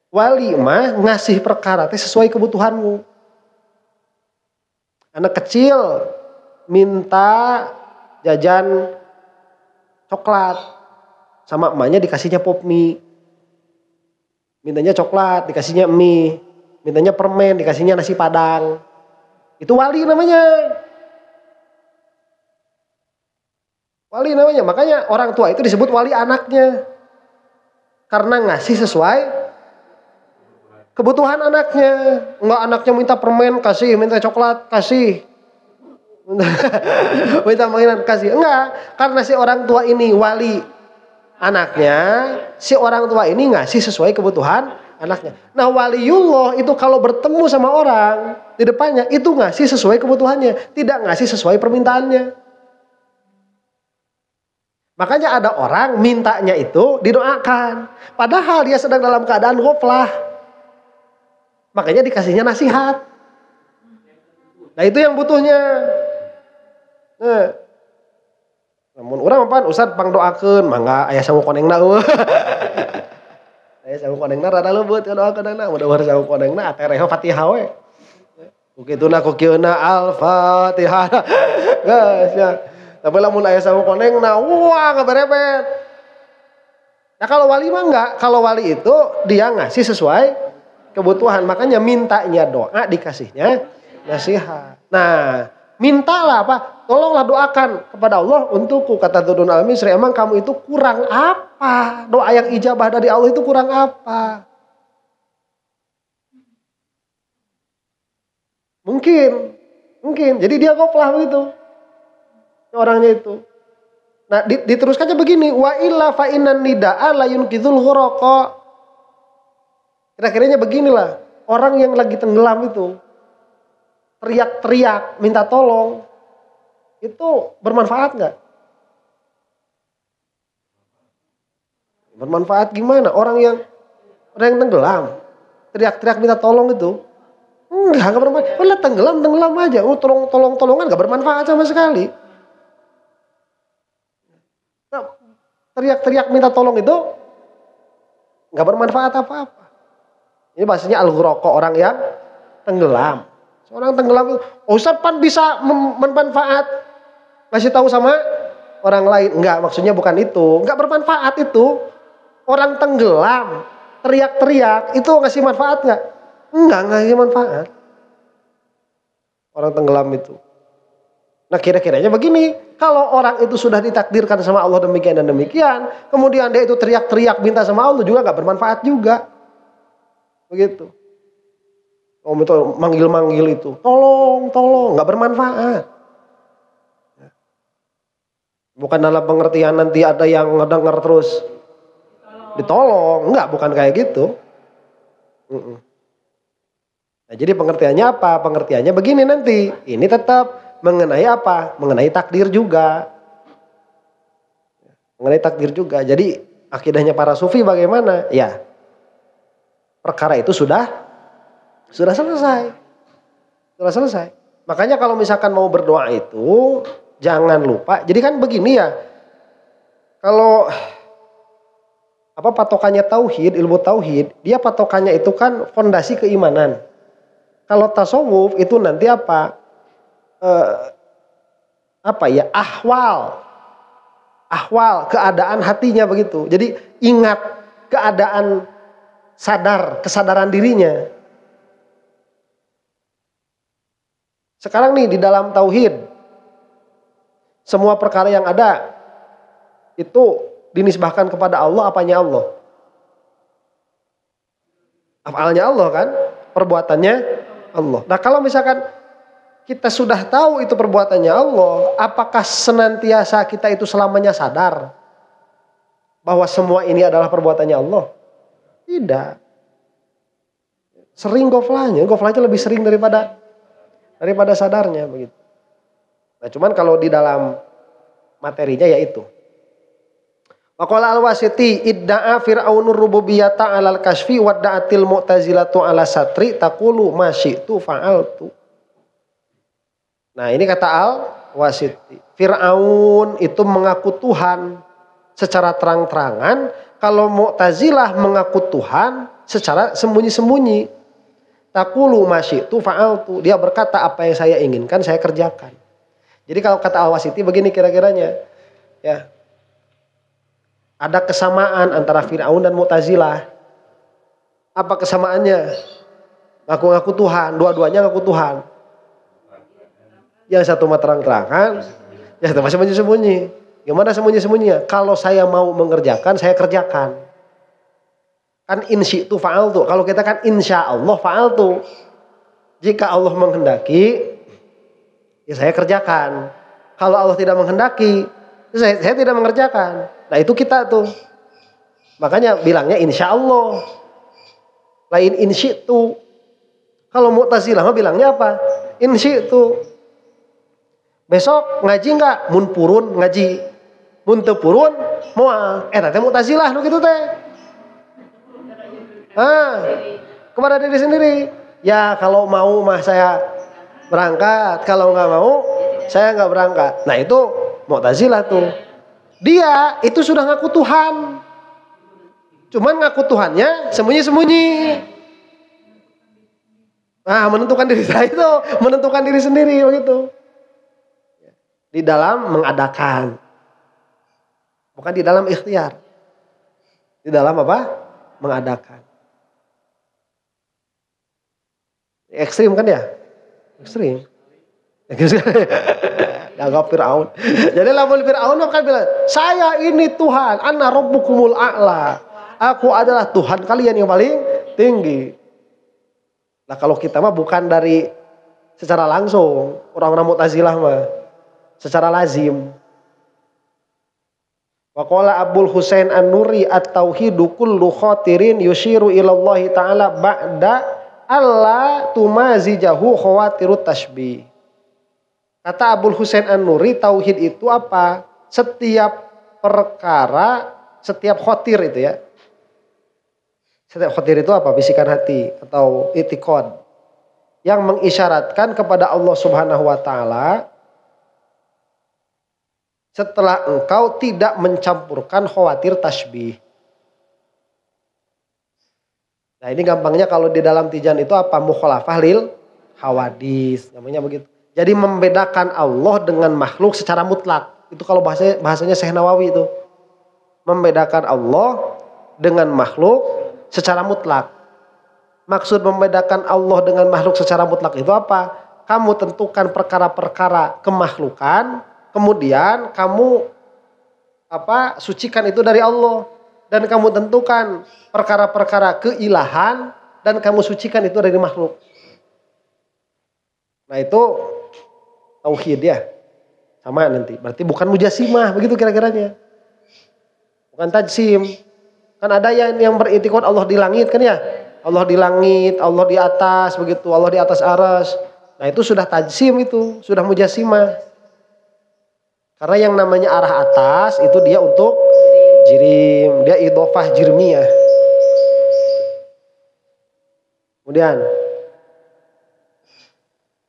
Wali mah ngasih perkara teh sesuai kebutuhanmu. Anak kecil minta jajan coklat, sama emaknya dikasihnya pop mie. Mintanya coklat, dikasihnya mie. Mintanya permen, dikasihnya nasi padang. Itu wali namanya. Wali namanya. Makanya orang tua itu disebut wali anaknya. Karena ngasih sesuai kebutuhan anaknya. Enggak anaknya minta permen, kasih. Minta coklat, kasih. Minta mainan, kasih. Enggak. Karena si orang tua ini wali anaknya, si orang tua ini ngasih sesuai kebutuhan anaknya. Nah waliullah itu kalau bertemu sama orang di depannya itu ngasih sesuai kebutuhannya, tidak ngasih sesuai permintaannya. Makanya ada orang mintanya itu didoakan, padahal dia sedang dalam keadaan ghaflah. Makanya dikasihnya nasihat. Nah itu yang butuhnya. Nah. Namun orang apaan Ustad pang doakeun mangga aya sangu konengna eueuh. Aya sangu konengna rada leubeut doakeun anak mudah-mudahan sangu konengna atereho Fatihah we. Ukituna kokieuna Al-Fatihah. Geus ya. Tapi lamun aya sangu konengna wah ngaberebet. Nah kalau wali mah enggak, kalau wali itu dia ngasih sesuai kebutuhan, makanya mintanya doa dikasihnya nasihat. Nah, mintalah apa? Tolonglah doakan kepada Allah untukku, kata Zunnun al-Misri. Emang kamu itu kurang apa? Doa yang ijabah dari Allah itu kurang apa? Mungkin. Jadi dia ghaflah begitu. Orangnya itu. Nah, diteruskannya begini, wa illa fa innan nida'a la yunqidhul ghuraqa. Kira-kiranya beginilah, orang yang lagi tenggelam itu teriak-teriak minta tolong. Itu bermanfaat nggak? Bermanfaat gimana? Orang yang tenggelam, teriak-teriak minta tolong itu, nggak bermanfaat. Udah tenggelam aja. Tolongan nggak bermanfaat sama sekali. Nah, teriak-teriak minta tolong itu nggak bermanfaat apa-apa. Ini bahasanya al-ghuraqa, orang yang tenggelam. Seorang tenggelam itu, Ustaz pan bisa bermanfaat. Ngasih tahu sama orang lain. Enggak, maksudnya bukan itu. Enggak bermanfaat itu. Orang tenggelam, teriak-teriak, itu ngasih manfaat enggak? Enggak ngasih manfaat. Orang tenggelam itu. Nah kira-kiranya begini, kalau orang itu sudah ditakdirkan sama Allah demikian dan demikian, kemudian dia itu teriak-teriak minta sama Allah juga nggak bermanfaat juga. Begitu. Om itu manggil-manggil itu, tolong, nggak bermanfaat. Bukan dalam pengertian nanti ada yang ngedenger terus ditolong, enggak, bukan kayak gitu. Nah, jadi pengertiannya apa? Pengertiannya begini nanti. Ini tetap mengenai apa? Mengenai takdir juga. Mengenai takdir juga. Jadi akidahnya para sufi bagaimana? Ya, perkara itu sudah selesai. Sudah selesai. Makanya kalau misalkan mau berdoa itu jangan lupa. Jadi kan begini ya. Kalau apa patokannya tauhid, ilmu tauhid, dia patokannya itu kan fondasi keimanan. Kalau tasawuf itu nanti apa? Ahwal, keadaan hatinya begitu. Jadi ingat keadaan kesadaran dirinya. Sekarang nih di dalam tauhid, semua perkara yang ada itu dinisbahkan kepada Allah, apanya Allah? Afalnya Allah kan? Perbuatannya Allah. Nah kalau misalkan kita sudah tahu itu perbuatannya Allah, apakah senantiasa kita itu selamanya sadar bahwa semua ini adalah perbuatannya Allah? Tidak. Sering goflahnya lebih sering daripada sadarnya begitu. Nah cuman kalau di dalam materinya yaitu. Waqala al-Wasiti idda'a fir'aunur rububiyyata 'alal kasfi wa da'atil mu'tazilatu 'ala satri taqulu ma syi'tu fa'altu. Nah, ini kata al-Wasiti. Fir'aun itu mengaku Tuhan secara terang-terangan, kalau Mu'tazilah mengaku Tuhan secara sembunyi-sembunyi. Taqulu ma syi'tu fa'altu. Dia berkata apa yang saya inginkan saya kerjakan. Jadi kalau kata al-Wasiti begini kira-kiranya. Ya. Ada kesamaan antara Fir'aun dan Mu'tazilah. Apa kesamaannya? Ngaku-ngaku Tuhan, dua-duanya ngaku Tuhan. Yang satu mah terang-terangan, yang satu masih sembunyi-sembunyi. Gimana sembunyi-sembunyinya? Kalau saya mau mengerjakan, saya kerjakan. Kan insyi'tu fa'altu. Kalau kita kan insya Allah fa'altu. Jika Allah menghendaki, ya saya kerjakan. Kalau Allah tidak menghendaki, saya tidak mengerjakan. Nah itu kita tuh. Makanya bilangnya insya Allah. Lain insyi'tu. Kalau Mu'tazilah mah bilangnya apa? Insyi'tu. Besok ngaji enggak? Mun purun ngaji. Mun teu purun moal. Teh Mu'tazilah nu kitu teh. Kepada diri sendiri. Ya kalau mau mah saya berangkat. Kalau enggak mau saya enggak berangkat. Nah itu Mu'tazilah tuh. Dia itu sudah ngaku Tuhan. Cuman ngaku Tuhannya sembunyi-sembunyi. Nah, menentukan diri saya itu, menentukan diri sendiri begitu. Di dalam mengadakan. Bukan di dalam ikhtiar. Di dalam apa? Mengadakan. Ekstrim kan ya? Ekstrim. Anggap Fir'aun. Jadi lamun Fir'aun kan bilang, saya ini Tuhan, ana rabbukumul a'la. Aku adalah Tuhan kalian yang paling tinggi. Nah kalau kita mah bukan dari secara langsung, orang-orang Mu'tazilah mah secara lazim. Wa qala Abul Husain An-Nuri at-tauhidu kullu khatirin yushiru ilallahi ta'ala ba'da alla tumazijahu khawatirut tashbih. Kata Abul Husain An-Nuri, tauhid itu apa? Setiap perkara, setiap khotir itu ya. Setiap khotir itu apa? Bisikan hati atau itikad. Yang mengisyaratkan kepada Allah Subhanahu wa Ta'ala setelah engkau tidak mencampurkan khawatir tasbih. Nah ini gampangnya kalau di dalam tijan itu apa? Mukhalafah lil hawadis. Namanya begitu. Jadi membedakan Allah dengan makhluk secara mutlak. Itu kalau bahasanya Syekh Nawawi itu. Membedakan Allah dengan makhluk secara mutlak. Maksud membedakan Allah dengan makhluk secara mutlak itu apa? kamu tentukan perkara-perkara kemakhlukan, kemudian kamu sucikan itu dari Allah, dan kamu tentukan perkara-perkara keilahan dan kamu sucikan itu dari makhluk. Nah itu tauhid ya. Sama nanti. Berarti bukan mujasimah, begitu kira-kiranya. Bukan tajsim. Kan ada yang beriktikad Allah di langit kan ya. Allah di langit, Allah di atas begitu, Allah di atas aras. Nah itu sudah tajsim itu, sudah mujasimah. Karena yang namanya arah atas itu dia untuk jirim, dia idhofah jirmiyah. Kemudian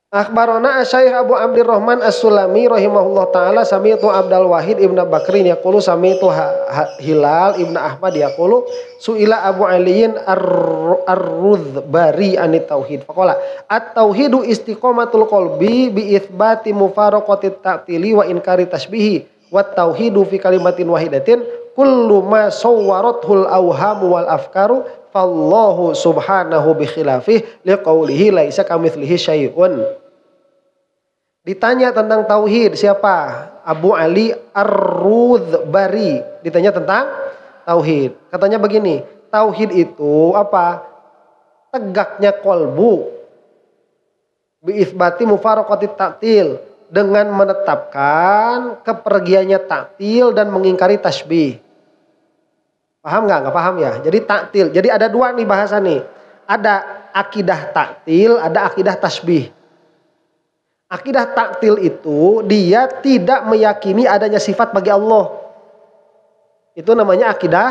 akhbarona Asy-Syaikh Abu Abdurrahman As-Sulami rahimahullah taala sami'tu Abdul Wahid Ibnu Bakrin yaqulu sami'tu Hilal Ibnu Ahmad yaqulu suila Abu Aliin Ar-Rudbari anit tauhid faqala at-tauhidu istiqamatul qalbi bi itsbati mufaraqatit ta'tili wa inkari tasbihi wat tauhidu fi kalimatin wahidatin kullu ma sawwarathul awham wal afkaru fallahu subhanahu bi khilafih liqaulihi laisa kamitslihi syai'un. Ditanya tentang tauhid siapa? Abu Ali Ar-Rudbari ditanya tentang tauhid. Katanya begini, tauhid itu apa? Tegaknya kolbu bi isbati mufaraqatit ta'til, dengan menetapkan kepergiannya ta'til dan mengingkari tasbih. Paham nggak? Nggak paham ya? Jadi taktil. Jadi ada dua nih bahasa nih. Ada akidah taktil, ada akidah tasbih. Akidah taktil itu dia tidak meyakini adanya sifat bagi Allah. Itu namanya akidah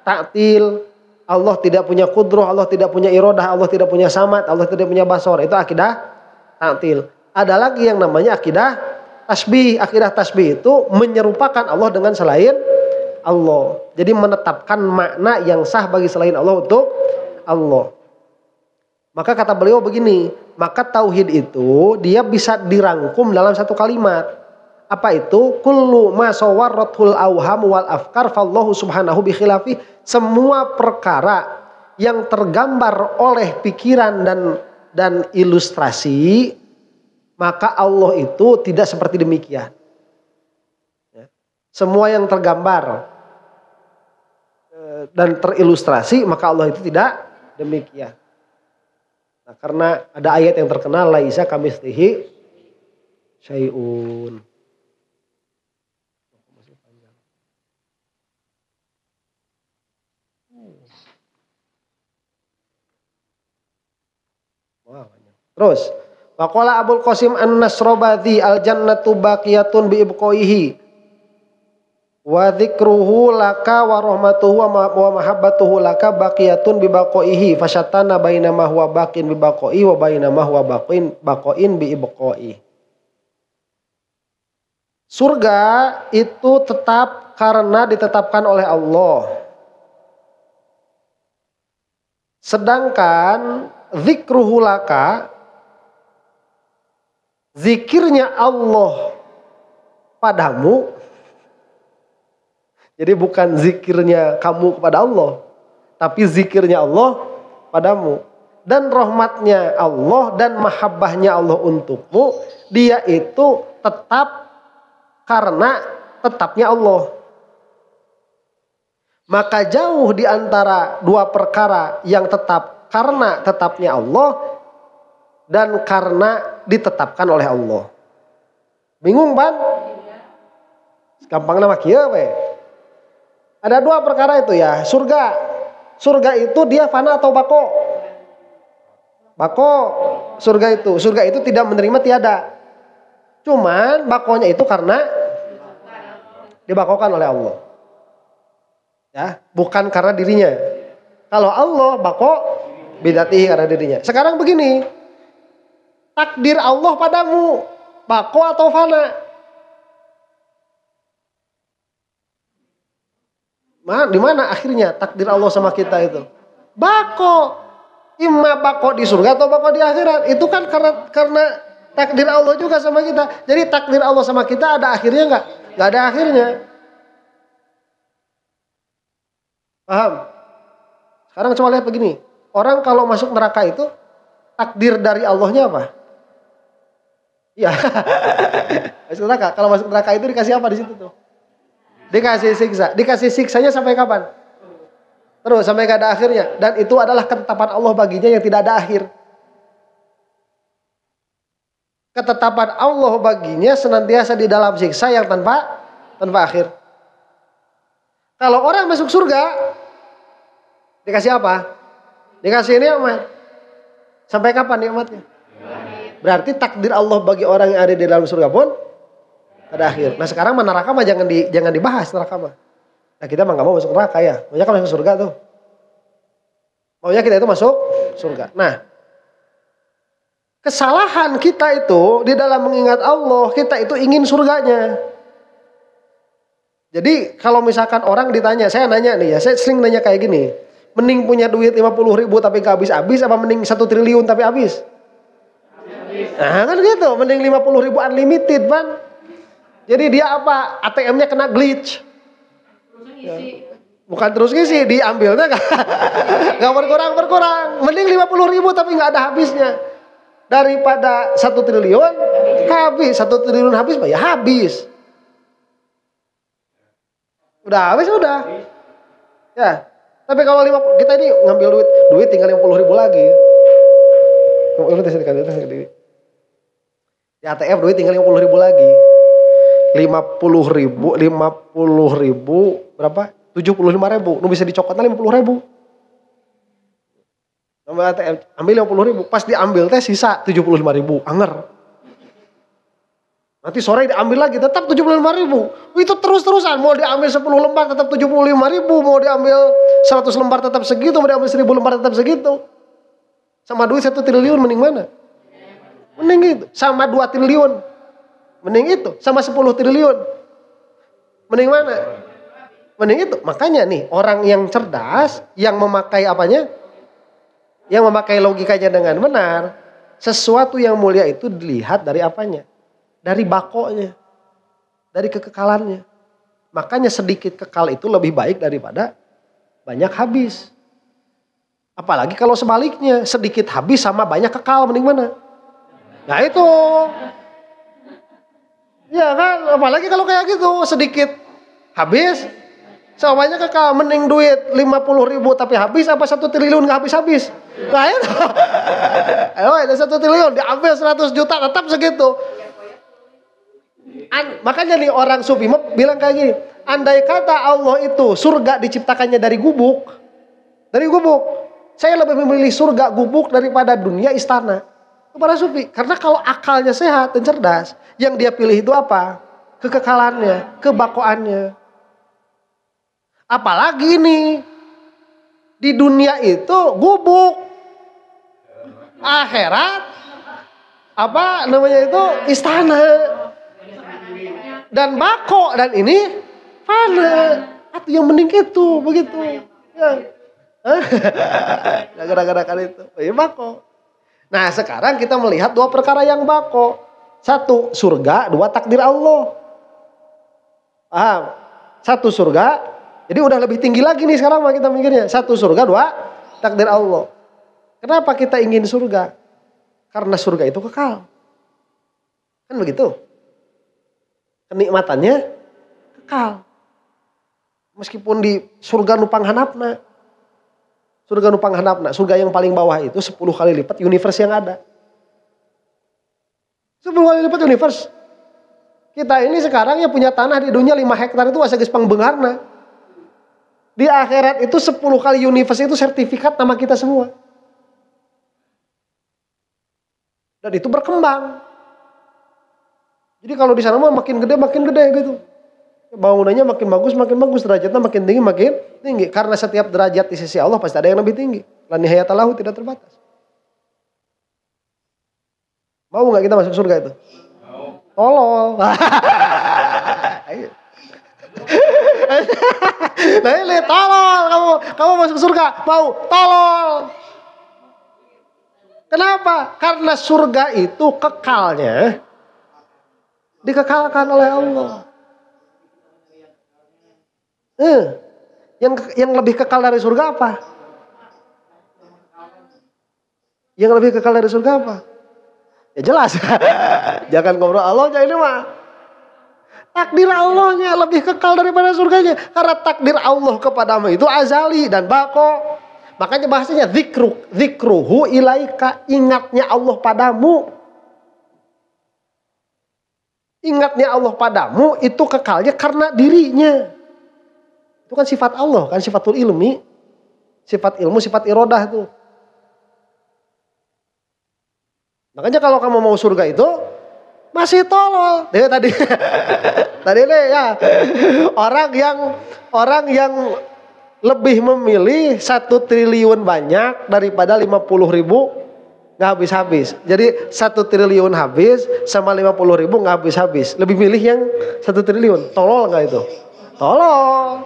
taktil. Allah tidak punya qudrah, Allah tidak punya iradah, Allah tidak punya samad, Allah tidak punya basar. Itu akidah taktil. Ada lagi yang namanya akidah tasbih. Akidah tasbih itu menyerupakan Allah dengan selain Allah. Jadi menetapkan makna yang sah bagi selain Allah untuk Allah. Maka kata beliau begini, maka tauhid itu dia bisa dirangkum dalam satu kalimat. Apa itu? Kullu ma sawwarathul awham wal afkar fallahu subhanahu bi khilafi. Semua perkara yang tergambar oleh pikiran dan ilustrasi, maka Allah itu tidak seperti demikian. Semua yang tergambar dan terilustrasi, maka Allah itu tidak demikian. Nah, karena ada ayat yang terkenal laisa kamitslihi syai'un. Terus waqala Abul Qasim An-Nasrabadhi al-jannatu baqiyatun bi ibqaihi wa dzikruhu laka wa rahmatuhu wa mahabbatuhu laka baqiyatun bi baqaihi fasyatana baina ma huwa baqin bi baqai wa baina ma huwa baqain bi ibqai. Surga itu tetap karena ditetapkan oleh Allah. Sedangkan dzikruhu laka, zikirnya Allah padamu. Jadi bukan zikirnya kamu kepada Allah, tapi zikirnya Allah padamu. Dan rahmatnya Allah dan mahabbahnya Allah untukmu, dia itu tetap karena tetapnya Allah. Maka jauh di antara dua perkara yang tetap karena tetapnya Allah dan karena ditetapkan oleh Allah. Bingung kan? Gampang nama kieu we. Ada dua perkara itu ya, surga. Surga itu dia fana atau bako? Bako, surga itu. Surga itu tidak menerima tiada. Cuman bakonya itu karena dibakokan oleh Allah. Ya, bukan karena dirinya. Kalau Allah bako bidatihi karena dirinya. Sekarang begini, takdir Allah padamu, bako atau fana? Di mana akhirnya takdir Allah sama kita itu? Bako. Imma bako di surga atau bako di akhirat. Itu kan karena takdir Allah juga sama kita. Jadi takdir Allah sama kita ada akhirnya enggak? Enggak ada akhirnya. Paham? Sekarang coba lihat begini. Orang kalau masuk neraka itu takdir dari Allahnya apa? Iya. Masuk neraka. Kalau masuk neraka itu dikasih apa di situ tuh? Dikasih siksa. Dikasih siksanya sampai kapan? Terus sampai gak ada akhirnya. Dan itu adalah ketetapan Allah baginya yang tidak ada akhir. Ketetapan Allah baginya senantiasa di dalam siksa yang tanpa akhir. Kalau orang masuk surga, dikasih apa? Dikasih nikmat. Sampai kapan nikmatnya? Berarti takdir Allah bagi orang yang ada di dalam surga pun pada akhir. Nah sekarang neraka mah jangan dibahas neraka mah. Nah kita mah nggak mau masuk neraka ya. Maunya kan masuk surga tuh. Maunya kita itu masuk surga. Nah kesalahan kita itu di dalam mengingat Allah, kita itu ingin surganya. Jadi kalau misalkan orang ditanya, saya nanya nih ya, saya sering nanya kayak gini. Mending punya duit 50.000 tapi gak habis-habis, apa mending 1 triliun tapi habis? Nah kan gitu, mending 50.000 unlimited man. Jadi dia apa? ATM-nya kena glitch. Ya. Bukan terus ngisi, diambilnya gak berkurang. Mending 50.000 tapi gak ada habisnya. Daripada 1 triliun habis, 1 triliun habis, ya habis. Udah habis udah. Ya. Tapi kalau kita ini ngambil duit tinggal 50.000 lagi. Di ATM duit tinggal 50.000 lagi. 50.000 berapa? 75.000. Nu bisa dicokotnya 50.000. Ambil ATM, ambil 50.000. Pas diambil teh sisa 75.000. Anger. Nanti sore diambil lagi tetap 75.000. Itu terus-terusan. Mau diambil 10 lembar tetap 75.000. Mau diambil 100 lembar tetap segitu. Mau diambil 1000 lembar tetap segitu. Sama duit 1 triliun mending mana? Mending itu. Sama 2 triliun. Mending itu. Sama 10 triliun. Mending mana? Mending itu. Makanya nih orang yang cerdas. Yang memakai apanya? Yang memakai logikanya dengan benar. Sesuatu yang mulia itu dilihat dari apanya? Dari bakonya, dari kekekalannya. Makanya sedikit kekal itu lebih baik daripada banyak habis. Apalagi kalau sebaliknya, sedikit habis sama banyak kekal, mending mana? Nah itu. Ya kan, apalagi kalau kayak gitu, sedikit habis sama banyak kekal, mending duit 50.000 tapi habis apa 1 triliun gak habis-habis. Nah itu. Ayo, ada 1 triliun diambil 100 juta tetap segitu. Makanya nih orang sufi bilang kayak gini, andai kata Allah itu surga diciptakannya dari gubuk, saya lebih memilih surga gubuk daripada dunia istana. Itu para sufi, karena kalau akalnya sehat dan cerdas, yang dia pilih itu apa? Kekekalannya, kebakoannya. Apalagi nih di dunia itu gubuk, akhirat apa namanya itu istana. Dan bako dan ini fana. Atau yang mending itu begitu. Ya. Gara-gara itu. Ya bako. Nah sekarang kita melihat 2 perkara yang bako. 1 surga, 2 takdir Allah. Paham? 1 surga. Jadi udah lebih tinggi lagi nih sekarang kita mikirnya. 1 surga, 2 takdir Allah. Kenapa kita ingin surga? Karena surga itu kekal. Kan begitu? Kenikmatannya kekal. Meskipun di surga nupang hanapna. Surga yang paling bawah itu 10 kali lipat universe yang ada. 10 kali lipat universe. Kita ini sekarang yang punya tanah di dunia 5 hektar itu asa geus pangbeungarna. Di akhirat itu 10 kali universe itu sertifikat nama kita semua. Dan itu berkembang. Jadi kalau di sana mah makin gede gitu. Bangunannya makin bagus, derajatnya makin tinggi. Karena setiap derajat di sisi Allah pasti ada yang lebih tinggi. La nihayata lahu, tidak terbatas. Mau nggak kita masuk surga itu? Mau. Tolol. Nah ini tolol kamu masuk surga. Mau? Tolol. Kenapa? Karena surga itu kekalnya dikekalkan oleh Allah. Yang lebih kekal dari surga apa? Yang lebih kekal dari surga apa? Ya jelas. Jangan ngobrol Allahnya ini mah. Takdir Allahnya lebih kekal daripada surganya. Karena takdir Allah kepadamu itu azali dan bako. Makanya bahasanya zikruhu ilaika. Ingatnya Allah padamu. Ingatnya Allah padamu itu kekalnya karena dirinya. Itu kan sifat Allah, kan sifatul ilmi. Sifat ilmu, sifat irodah tuh. Makanya kalau kamu mau surga itu masih tolol. Dia tadi nih ya. Orang yang lebih memilih 1 triliun banyak daripada 50.000 nggak habis-habis. Jadi 1 triliun habis sama 50.000 nggak habis-habis. Lebih milih yang 1 triliun. Tolol nggak itu? Tolol.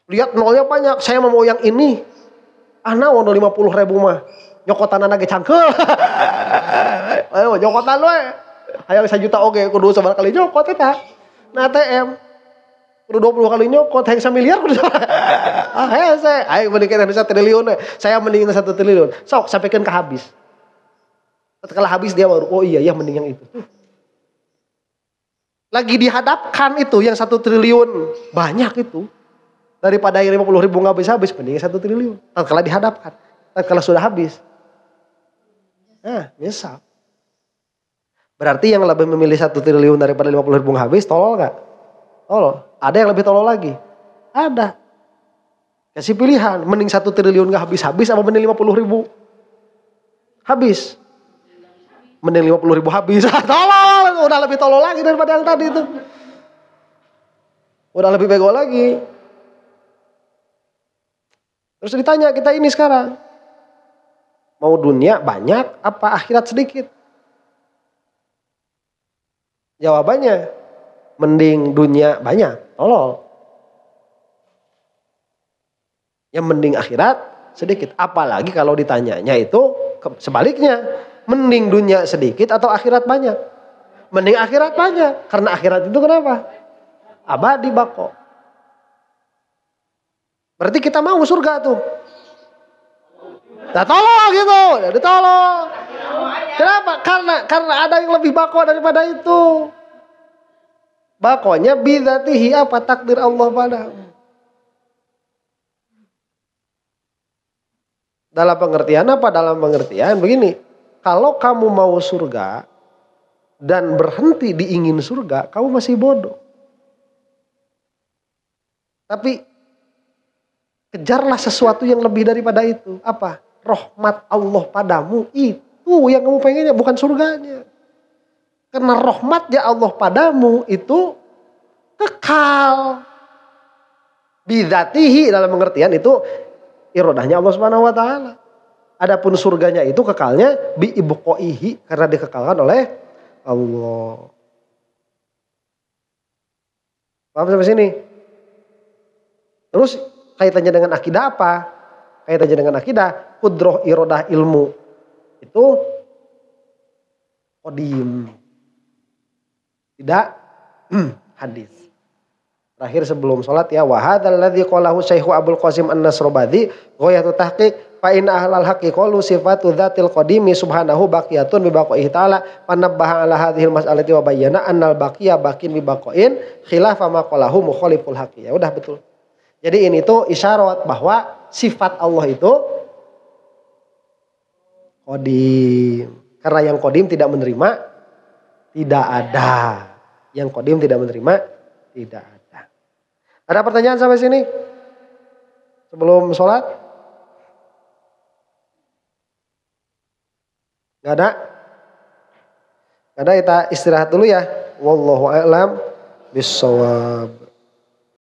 Lihat nolnya banyak. Saya mau yang ini. Naon 50.000 mah. Nyokotan lagi cangkel. Ayo nyokotan we. Hayang 1 juta oge kudu sabar kali nyokot eta. Nah ATM. Kudu 20 kali nyokot hayang 1 miliar kudu. Hese, ayo mending 1 triliun we. Saya mendingin 1 triliun. Sok sampaikan ke habis. Setelah habis dia baru oh iya mending yang itu. Lagi dihadapkan itu yang 1 triliun banyak itu. Daripada yang 50.000 nggak habis-habis mending 1 triliun. Kalau dihadapkan. Kalau sudah habis. Nah, nyesal. Berarti yang lebih memilih 1 triliun daripada 50.000 habis, tolol gak? Tolol. Ada yang lebih tolol lagi? Ada. Kasih pilihan, mending 1 triliun gak habis-habis apa mending 50.000? Habis. Mending 50.000 habis. Tolol, udah lebih tolol lagi daripada yang tadi itu. Udah lebih bego lagi. Terus ditanya kita ini sekarang. Mau dunia banyak apa akhirat sedikit? Jawabannya mending dunia banyak, tolol. Yang mending akhirat sedikit. Apalagi kalau ditanyanya itu sebaliknya. Mending dunia sedikit atau akhirat banyak? Mending akhirat banyak. Karena akhirat itu kenapa? Abadi bako. Berarti kita mau surga tuh. Nah tolong gitu, jadi tolong. Kenapa? Karena ada yang lebih bako daripada itu. Bakonya bidzatihi apa takdir Allah padamu. Dalam pengertian apa? Dalam pengertian begini. Kalau kamu mau surga dan berhenti di ingin surga, kamu masih bodoh. Tapi kejarlah sesuatu yang lebih daripada itu. Apa? Rahmat Allah padamu itu yang kamu pengennya, bukan surganya. Karena rahmatnya Allah padamu itu kekal. Bidzatihi dalam pengertian itu irodahnya Allah Subhanahu wa taala. Adapun surganya itu kekalnya bi ibqaihi karena dikekalkan oleh Allah. Paham sampai sini? Terus kaitannya dengan akidah apa? Kaitannya dengan akidah, qudroh irodah ilmu itu qadim. Tidak hadis. Terakhir sebelum sholat ya, wa hadzal ladzi qalahu Syekhu Abdul Qasim An-Nasrabadi ghayatu tahqiq fa in ahlal haqqi qalu sifatu dzatil qadimi subhanahu baqiyatun bi baqaihi ta'ala panabbaha ala hadhil mas'alati wa bayyana annal baqiya baqin bi baqain khilafa ma qalahu mukhaliful haqqi. Ya udah betul. Jadi ini tuh isyarat bahwa sifat Allah itu qadim. Karena yang qadim tidak menerima, tidak ada. Yang qadim tidak menerima, tidak ada. Ada pertanyaan sampai sini? Sebelum sholat? Gak ada? Gak ada, kita istirahat dulu ya. Wallahu a'lam bishawab.